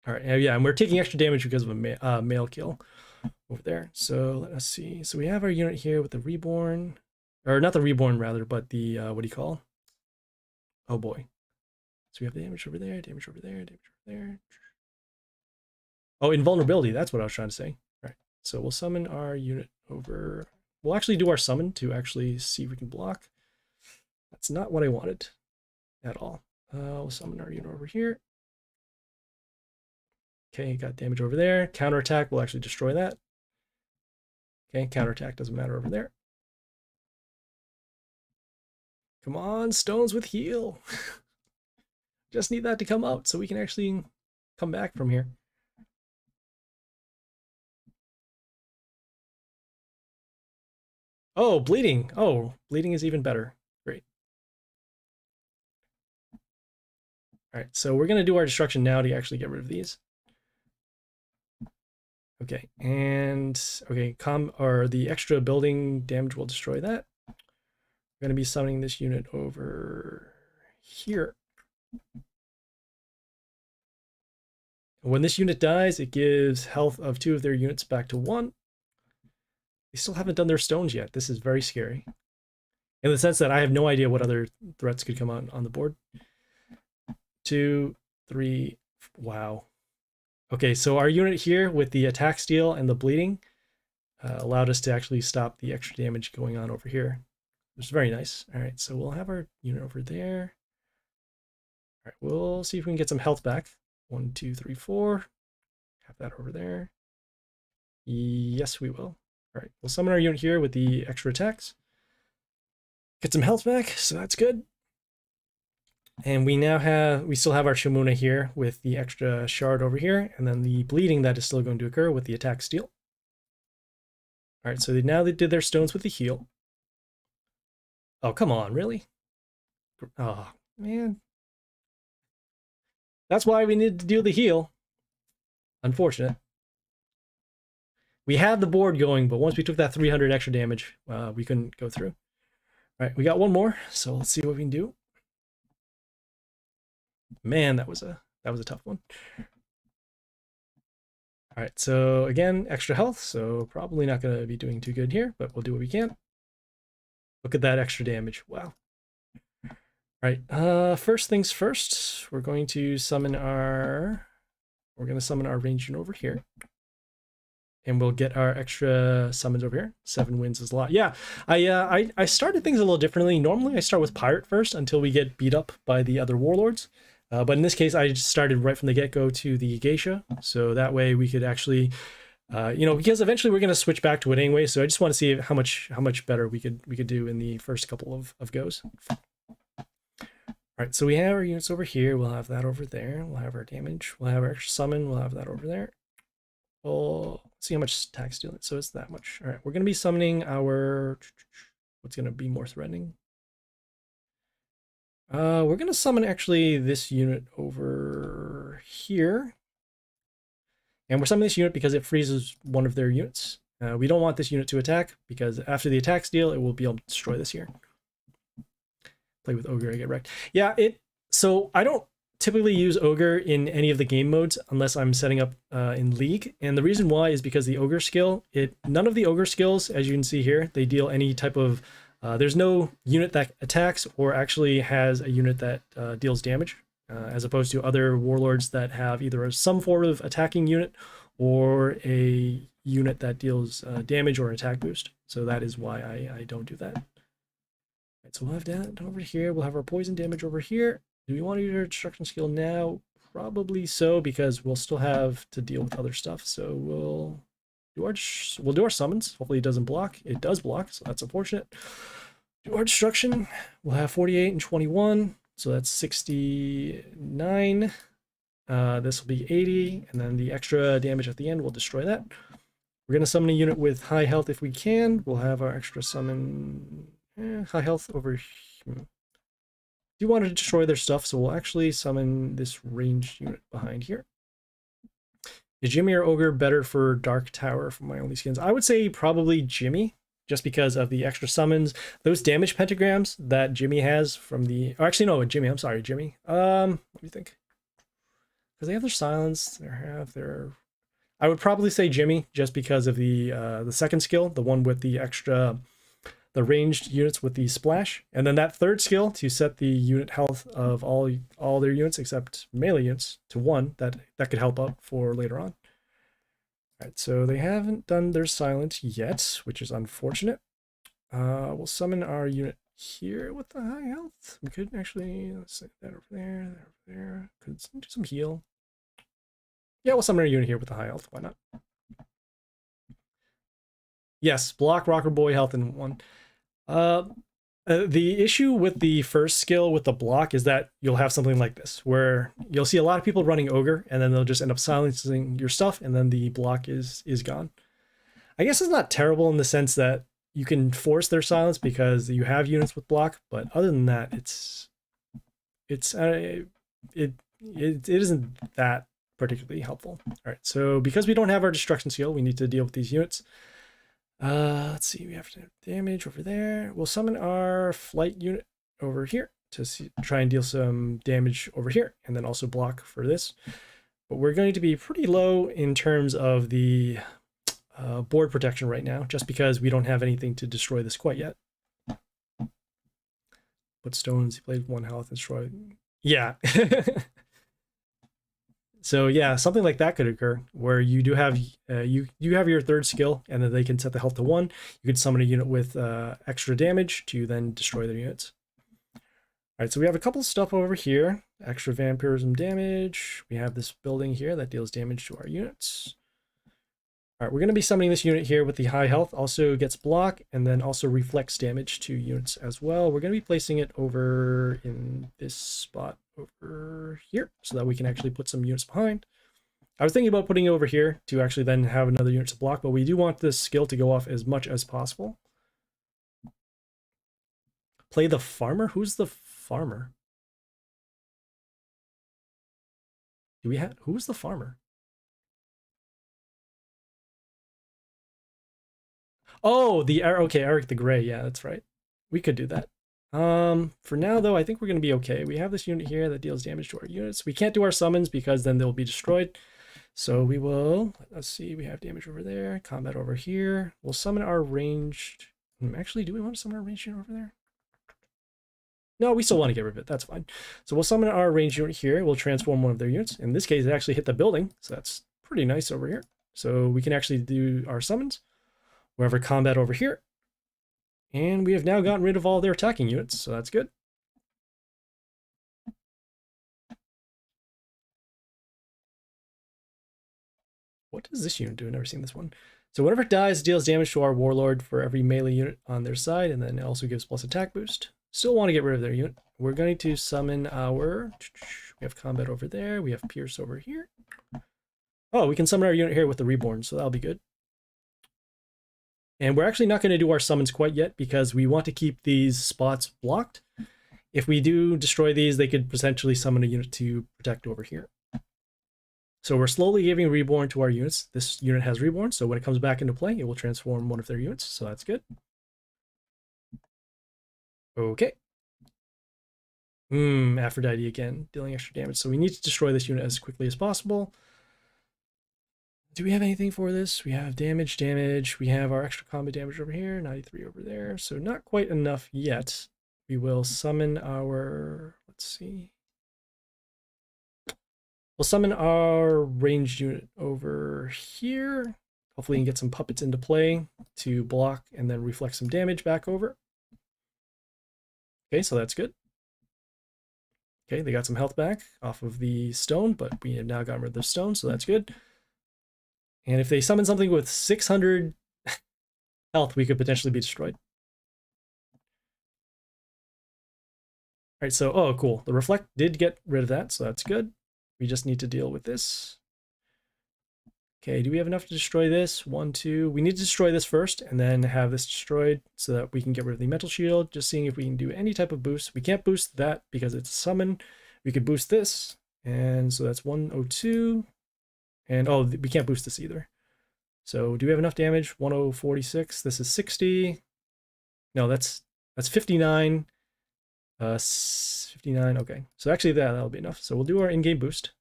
All right, yeah, and we're taking extra damage because of a male kill over there. So let us see. So we have our unit here with the reborn, or not the reborn rather, but the what do you call? Oh boy. So we have damage over there, damage over there, damage over there. Oh, invulnerability. That's what I was trying to say. All right. So we'll summon our unit over. We'll actually do our summon to actually see if we can block. That's not what I wanted at all. We'll summon our unit over here. Okay, got damage over there. Counterattack will actually destroy that. Okay, counterattack doesn't matter over there. Come on, stones with heal. Just need that to come out so we can actually come back from here. Oh, bleeding. Oh, bleeding is even better. Great. All right, so we're going to do our destruction now to actually get rid of these. Okay, and okay, or the extra building damage will destroy that. We're going to be summoning this unit over here. When this unit dies, it gives health of 2 of their units back to 1. They still haven't done their stones yet. This is very scary. In the sense that I have no idea what other threats could come on the board. 2, 3, wow. Okay, so our unit here with the attack steal and the bleeding allowed us to actually stop the extra damage going on over here. Which is very nice. All right, so we'll have our unit over there. All right, we'll see if we can get some health back. 1, 2, 3, 4. Have that over there. Yes, we will. All right, we'll summon our unit here with the extra attacks. Get some health back, so that's good. And we still have our Shamuna here with the extra shard over here, and then the bleeding that is still going to occur with the attack steal. All right, so now they did their stones with the heal. Oh, come on, really? Oh, man. That's why we needed to do the heal. Unfortunate. We had the board going, but once we took that 300 extra damage, we couldn't go through. All right, we got one more, so let's see what we can do. Man, that was a tough one. All right, so again, extra health, so probably not going to be doing too good here, but we'll do what we can. Look at that extra damage. Wow. All right, first things first, we're going to summon our ranged unit over here. And we'll get our extra summons over here. 7 wins is a lot. Yeah, I started things a little differently. Normally I start with Pirate first until we get beat up by the other warlords. But in this case, I just started right from the get-go to the Geisha. So that way we could actually, because eventually we're going to switch back to it anyway. So I just want to see how much better we could do in the first couple of goes. All right, so we have our units over here. We'll have that over there. We'll have our damage. We'll have our extra summon. We'll have that over there. We'll see how much attack steal it. So it's that much. All right, we're going to be summoning our... What's going to be more threatening? We're going to summon actually this unit over here. And we're summoning this unit because it freezes one of their units. We don't want this unit to attack because after the attack steal, it will be able to destroy this here. Play with Ogre, I get wrecked. Yeah, so I don't typically use Ogre in any of the game modes unless I'm setting up in League. And the reason why is because the Ogre skill, none of the Ogre skills, as you can see here, they deal any type of... there's no unit that attacks or actually has a unit that deals damage, as opposed to other warlords that have either some form of attacking unit or a unit that deals damage or attack boost. So that is why I don't do that. Right, so we'll have that over here. We'll have our poison damage over here. Do we want to use our destruction skill now? Probably so, because we'll still have to deal with other stuff. So we'll do our summons. Hopefully it doesn't block. It does block, so that's unfortunate. Do our destruction. We'll have 48 and 21, so that's 69. This will be 80, and then the extra damage at the end will destroy that. We're going to summon a unit with high health if we can. We'll have our extra summon high health over here. Do want to destroy their stuff, so we'll actually summon this ranged unit behind here. Is Jimmy or Ogre better for Dark Tower for my only skins? I would say probably Jimmy, just because of the extra summons. Those damage pentagrams that Jimmy has from the... Oh, actually, no, Jimmy. I'm sorry, Jimmy. What do you think? Because they have their silence. They have their... I would probably say Jimmy, just because of the second skill, the one with the extra... the ranged units with the splash, and then that third skill to set the unit health of all their units except melee units to 1. That could help up for later on. All right, so they haven't done their silent yet, which is unfortunate. We'll summon our unit here with the high health. We could actually, let's say that over there. Could do some heal. Yeah, we'll summon our unit here with the high health. Why not? Yes, block, rocker boy, health in 1. The issue with the first skill with the block is that you'll have something like this, where you'll see a lot of people running Ogre, and then they'll just end up silencing your stuff, and then the block is gone. I guess it's not terrible in the sense that you can force their silence because you have units with block, but other than that, it isn't that particularly helpful. All right, so because we don't have our destruction skill, we need to deal with these units. Let's see, we have to have damage over there. We'll summon our flight unit over here to try and deal some damage over here, and then also block for this. But we're going to be pretty low in terms of the board protection right now, just because we don't have anything to destroy this quite yet. Put stones, he played 1 health and destroy. Yeah. So yeah, something like that could occur where you do have you have your third skill, and then they can set the health to 1. You could summon a unit with extra damage to then destroy their units. All right, so we have a couple of stuff over here. Extra vampirism damage. We have this building here that deals damage to our units. All right, we're going to be summoning this unit here with the high health. Also gets block and then also reflects damage to units as well. We're going to be placing it over in this spot over here so that we can actually put some units behind. I was thinking about putting it over here to actually then have another unit to block, but we do want this skill to go off as much as possible. Play the farmer? Who's the farmer? Do we have, who's the farmer? Oh, okay, Eric the Gray. Yeah, that's right. We could do that. For now though, I think we're going to be okay. We have this unit here that deals damage to our units. We can't do our summons because then they'll be destroyed. So we will, let's see, we have damage over there, combat over here. We'll summon our ranged. Actually, do we want to summon our ranged unit over there? No, we still want to get rid of it. That's fine. So we'll summon our ranged unit here. We'll transform one of their units. In this case, it actually hit the building. So that's pretty nice over here. So we can actually do our summons. We have our combat over here. And we have now gotten rid of all their attacking units, so that's good. What does this unit do? I've never seen this one. So whenever it dies, it deals damage to our warlord for every melee unit on their side, and then it also gives plus attack boost. Still want to get rid of their unit. We're going to summon our... We have combat over there. We have pierce over here. Oh, we can summon our unit here with the reborn, so that'll be good. And we're actually not going to do our summons quite yet because we want to keep these spots blocked. If we do destroy these, they could potentially summon a unit to protect over here. So we're slowly giving reborn to our units. This unit has reborn, so when it comes back into play, it will transform one of their units, so that's good. Okay. Aphrodite again, dealing extra damage. So we need to destroy this unit as quickly as possible. Do we have anything for this? We have damage. We have our extra combat damage over here, 93 over there. So not quite enough yet. We will summon our, let's see. We'll summon our ranged unit over here. Hopefully we can get some puppets into play to block and then reflect some damage back over. Okay, so that's good. Okay, they got some health back off of the stone, but we have now gotten rid of the stone, so that's good. And if they summon something with 600 health, we could potentially be destroyed. All right, so, oh, cool. The reflect did get rid of that, so that's good. We just need to deal with this. Okay, do we have enough to destroy this? 1, 2. We need to destroy this first and then have this destroyed so that we can get rid of the mental shield. Just seeing if we can do any type of boost. We can't boost that because it's a summon. We could boost this. And so that's 102. And oh, we can't boost this either. So do we have enough damage? 1046. This is 60. No, that's 59. 59. Okay. So actually that'll be enough. So we'll do our in-game boost.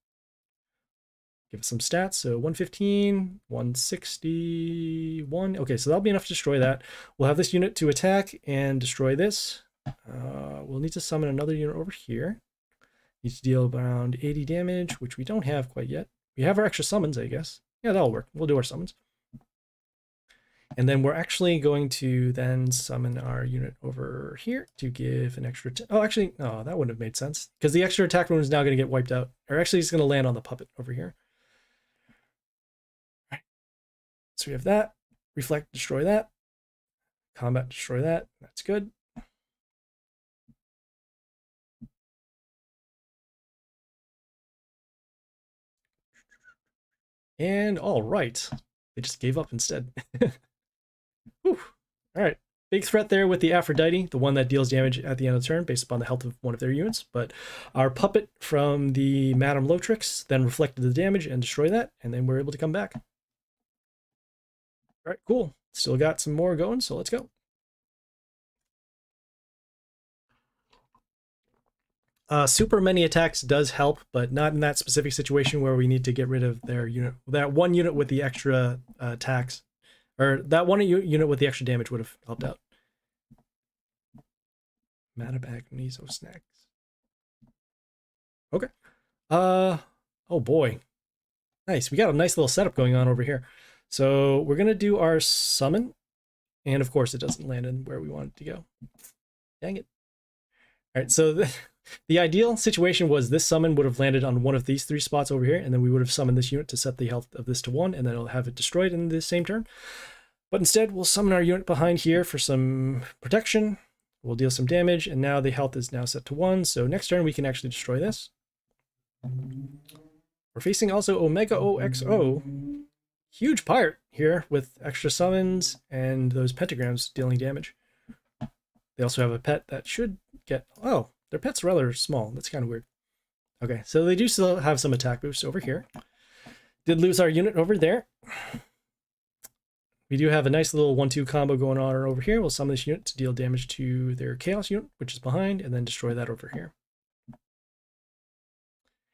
Give us some stats. So 115, 161. Okay, so that'll be enough to destroy that. We'll have this unit to attack and destroy this. We'll need to summon another unit over here. Need to deal around 80 damage, which we don't have quite yet. We have our extra summons, I guess. Yeah, that'll work. We'll do our summons. And then we're actually going to then summon our unit over here to give an extra... Oh, actually, no, that wouldn't have made sense. Because the extra attack rune is now going to get wiped out. Or actually, it's going to land on the puppet over here. All right. So we have that. Reflect, destroy that. Combat, destroy that. That's good. And all right. They just gave up instead. Whew. All right. big threat there with the Aphrodite, the one that deals damage at the end of the turn based upon the health of one of their units. But our puppet from the Madame Lotrix then reflected the damage and destroyed that, and then we're able to come back. All right, cool. Still got some more going, so let's go. Super many attacks does help, but not in that specific situation where we need to get rid of their unit. That one unit with the extra attacks, or that one unit with the extra damage would have helped out. Matabagneso snacks. Okay. Oh boy. Nice. We got a nice little setup going on over here. So we're gonna do our summon, and of course it doesn't land in where we want it to go. Dang it. All right, so the ideal situation was this summon would have landed on one of these 3 spots over here, and then we would have summoned this unit to set the health of this to 1, and then it'll have it destroyed in the same turn. But instead, we'll summon our unit behind here for some protection. We'll deal some damage, and now the health is now set to 1, so next turn we can actually destroy this. We're facing also Omega OXO. Huge pirate here with extra summons and those pentagrams dealing damage. They also have a pet that should get... Oh, their pet's rather small. That's kind of weird. Okay, so they do still have some attack boosts over here. Did lose our unit over there. We do have a nice little 1-2 combo going on over here. We'll summon this unit to deal damage to their Chaos unit, which is behind, and then destroy that over here.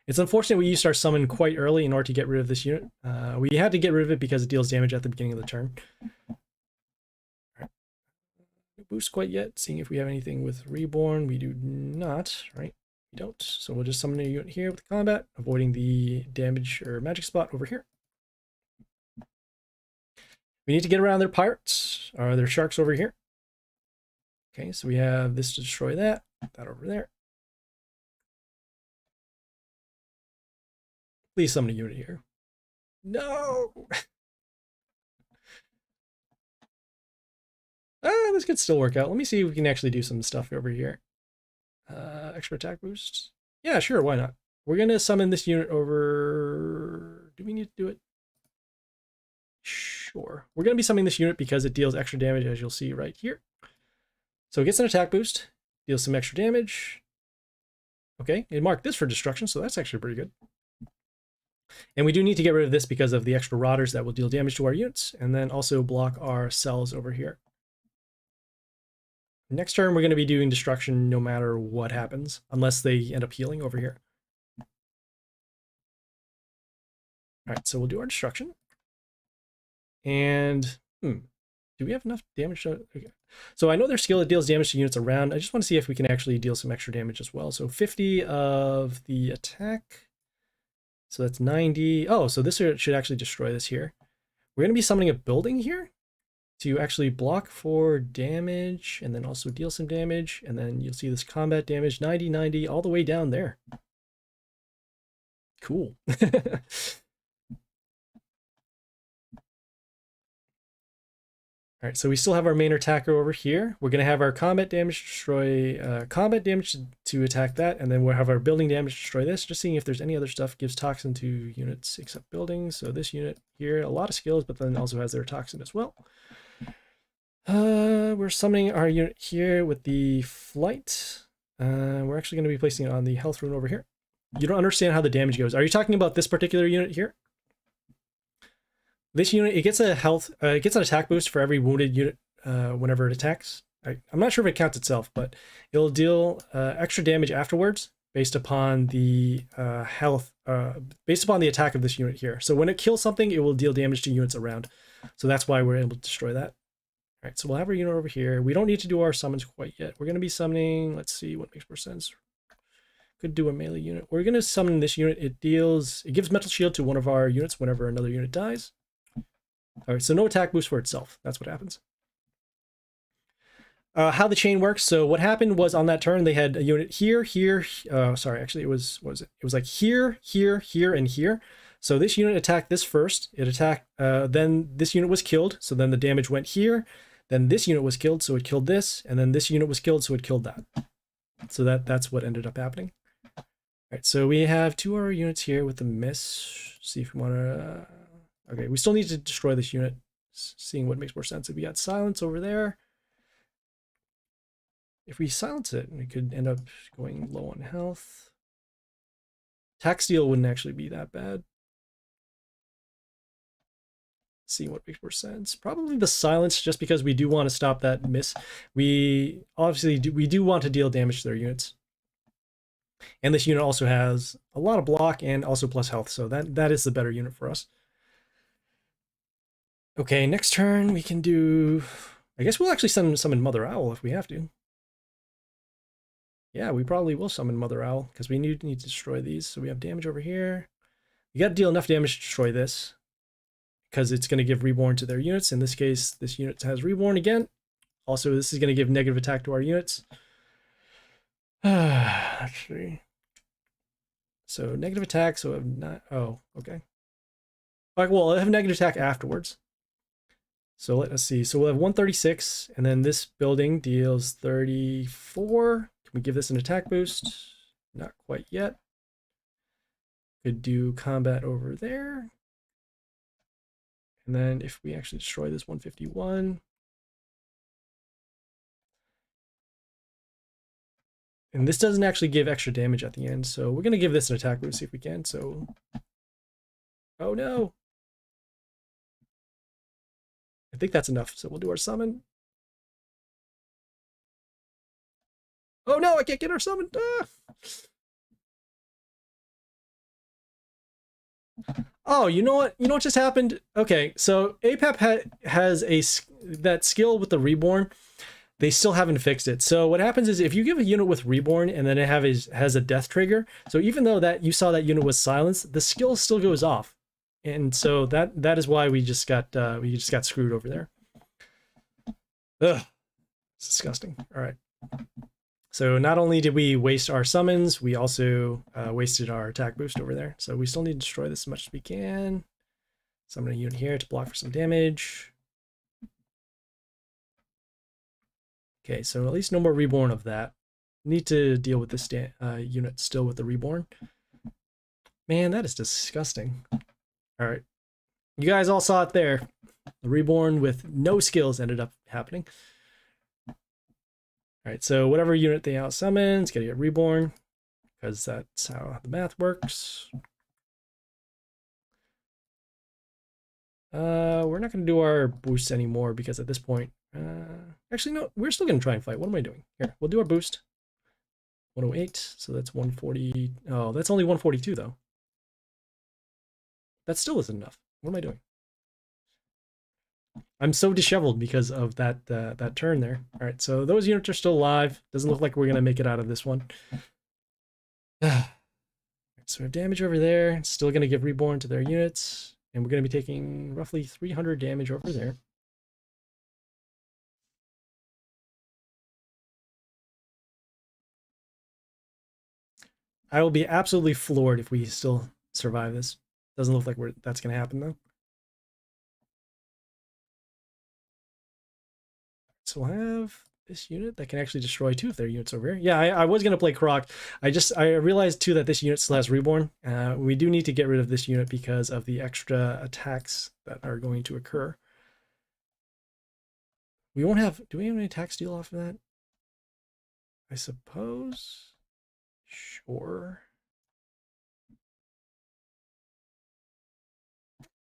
It's unfortunate we used our summon quite early in order to get rid of this unit. We had to get rid of it because it deals damage at the beginning of the turn. Boost quite yet, seeing if we have anything with Reborn. We do not, right? We don't. So we'll just summon a unit here with combat, avoiding the damage or magic spot over here. We need to get around their pirates, or their sharks over here. Okay, so we have this to destroy that over there. Please summon a unit here. No! This could still work out. Let me see if we can actually do some stuff over here. Extra attack boost. Yeah, sure, why not? We're going to summon this unit over... Do we need to do it? Sure. We're going to be summoning this unit because it deals extra damage, as you'll see right here. So it gets an attack boost, deals some extra damage. Okay, it marked this for destruction, so that's actually pretty good. And we do need to get rid of this because of the extra rotters that will deal damage to our units, and then also block our cells over here. Next turn, we're going to be doing destruction no matter what happens, unless they end up healing over here. All right, so we'll do our destruction. And, do we have enough damage? Okay. So I know their skill, it deals damage to units around. I just want to see if we can actually deal some extra damage as well. So 50 of the attack. So that's 90. Oh, so this should actually destroy this here. We're going to be summoning a building here to actually block for damage and then also deal some damage. And then you'll see this combat damage, 90, 90, all the way down there. Cool. All right, so we still have our main attacker over here. We're going to have our combat damage destroy combat damage to attack that, and then we'll have our building damage destroy this. Just seeing if there's any other stuff. Gives toxin to units except buildings. So this unit here, a lot of skills, but then also has their toxin as well. We're summoning our unit here with the flight. We're actually going to be placing it on the health rune over here. You don't understand how the damage goes. Are you talking about this particular unit here? This unit, it gets a it gets an attack boost for every wounded unit whenever it attacks. I'm not sure if it counts itself, but it'll deal extra damage afterwards based upon the based upon the attack of this unit here. So when it kills something, it will deal damage to units around. So that's why we're able to destroy that. All right, so we'll have our unit over here. We don't need to do our summons quite yet. We're going to be summoning, let's see what makes more sense. Could do a melee unit. We're going to summon this unit. It gives mental shield to one of our units whenever another unit dies. All right, so no attack boost for itself. That's what happens. How the chain works. So what happened was on that turn, they had a unit here, here. Sorry, actually, it was like here, here, here, and here. So this unit attacked this first. It attacked, then this unit was killed. So then the damage went here. Then this unit was killed, so it killed this. And then this unit was killed, so it killed that. So that's what ended up happening. All right, so we have 2 other units here with the miss. See if we want to... Okay, we still need to destroy this unit. Seeing what makes more sense. If we got silence over there, if we silence it, we could end up going low on health. Tax steal wouldn't actually be that bad. See what makes more sense. Probably the silence, just because we do want to stop that miss. We obviously do want to deal damage to their units. And this unit also has a lot of block and also plus health, so that is the better unit for us. Okay, next turn we can do... I guess we'll actually summon Mother Owl if we have to. Yeah, we probably will summon Mother Owl, because we need to destroy these. So we have damage over here. You got to deal enough damage to destroy this, because it's going to give Reborn to their units. In this case, this unit has Reborn again. Also, this is going to give negative attack to our units. Actually, so negative attack, so I'm not... Oh, okay. All right, well, I'll have negative attack afterwards. So let's see. So we'll have 136, and then this building deals 34. Can we give this an attack boost? Not quite yet. Could do combat over there. And then if we actually destroy this 151... And this doesn't actually give extra damage at the end, so we're going to give this an attack boost, see if we can. So, oh no. I think that's enough, so we'll do our summon. Oh no, I can't get our summon. Ah! Oh, you know what? You know what just happened? Okay, so APAP has that skill with the Reborn. They still haven't fixed it. So what happens is if you give a unit with Reborn and then it has a death trigger, so even though that you saw that unit was silenced, the skill still goes off. And so that is why we just got screwed over there. Ugh, it's disgusting. All right. So not only did we waste our summons, we also wasted our attack boost over there. So we still need to destroy this as much as we can. Summon a unit here to block for some damage. Okay, so at least no more Reborn of that. Need to deal with this unit still with the Reborn. Man, that is disgusting. All right. You guys all saw it there. The Reborn with no skills ended up happening. All right, so whatever unit they out summons, gotta get Reborn, because that's how the math works. We're not gonna do our boosts anymore because at this point, actually no, we're still gonna try and fight. What am I doing? Here, we'll do our boost. 108, so that's 140. Oh, that's only 142 though. That still isn't enough. What am I doing? I'm so disheveled because of that turn there. All right, so those units are still alive. Doesn't look like we're gonna make it out of this one. So we have damage over there. It's still gonna give Reborn to their units, and we're gonna be taking roughly 300 damage over there. I will be absolutely floored if we still survive this. Doesn't look like that's gonna happen though. So we'll have this unit that can actually destroy two of their units over here. Yeah, I was gonna play Croc. I realized too that this unit still has Reborn. We do need to get rid of this unit because of the extra attacks that are going to occur. We won't have. Do we have any attack steal off of that? I suppose. Sure.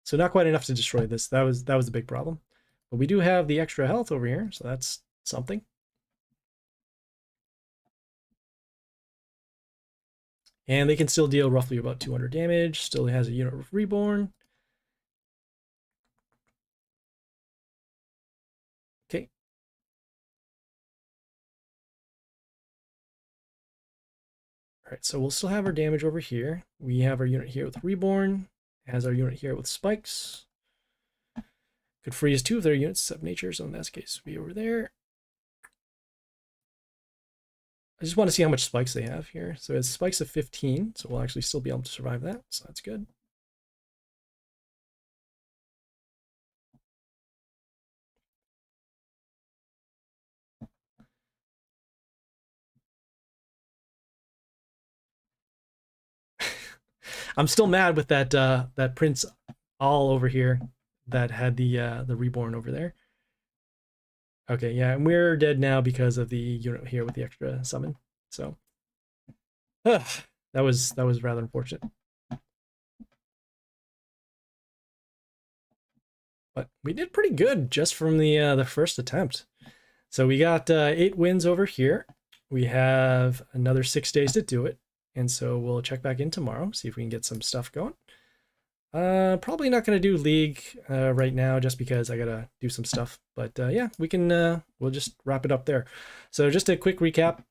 So not quite enough to destroy this. That was the big problem. But we do have the extra health over here, so that's something. And they can still deal roughly about 200 damage. Still has a unit of Reborn. Okay. All right, so we'll still have our damage over here. We have our unit here with Reborn. Has our unit here with spikes. Could freeze two of their units of nature, so in that case, be over there. I just want to see how much spikes they have here. So it's spikes of 15, so we'll actually still be able to survive that, so that's good. I'm still mad with that Prince all over here that had the Reborn over there. Okay, yeah, and we're dead now because of the unit here with the extra summon. So that was rather unfortunate. But we did pretty good just from the first attempt. So we got 8 wins over here. We have another 6 days to do it, and so we'll check back in tomorrow, see if we can get some stuff going. Probably not going to do League right now just because I gotta do some stuff. But yeah, we can. We'll just wrap it up there. So just a quick recap.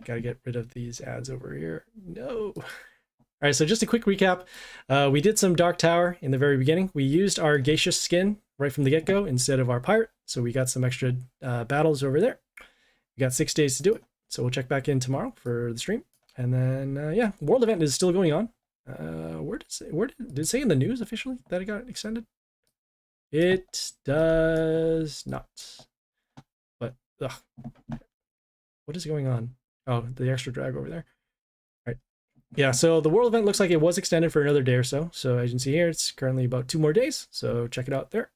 Gotta get rid of these ads over here. No. All right, so just a quick recap. We did some Dark Tower in the very beginning. We used our Geisha skin right from the get-go instead of our Pirate, so we got some extra battles over there. We got 6 days to do it, so we'll check back in tomorrow for the stream. And then, yeah, World Event is still going on. Where did it say in the news officially that it got extended? It does not. But, ugh. What is going on? Oh, the extra drag over there. All right. Yeah, so the World Event looks like it was extended for another day or so. So as you can see here, it's currently about 2 more days. So check it out there.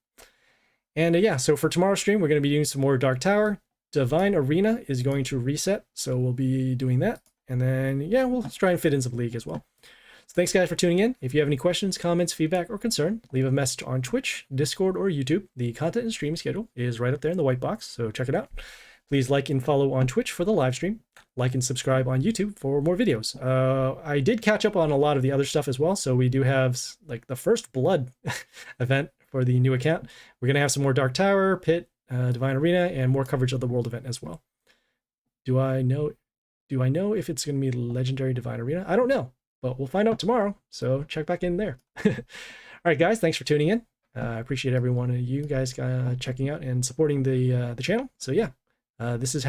And yeah, so for tomorrow's stream, we're going to be doing some more Dark Tower. Divine Arena is going to reset, so we'll be doing that. And then, yeah, we'll try and fit in some League as well. So thanks, guys, for tuning in. If you have any questions, comments, feedback, or concern, leave a message on Twitch, Discord, or YouTube. The content and stream schedule is right up there in the white box, so check it out. Please like and follow on Twitch for the live stream. Like and subscribe on YouTube for more videos. I did catch up on a lot of the other stuff as well, so we do have like the first Blood event for the new account. We're going to have some more Dark Tower, Pit, Divine Arena, and more coverage of the World Event as well. Do I know if it's going to be Legendary Divine Arena? I don't know, but we'll find out tomorrow, so check back in there. All right, guys, thanks for tuning in. I appreciate every one of you guys checking out and supporting the channel. So yeah, this is how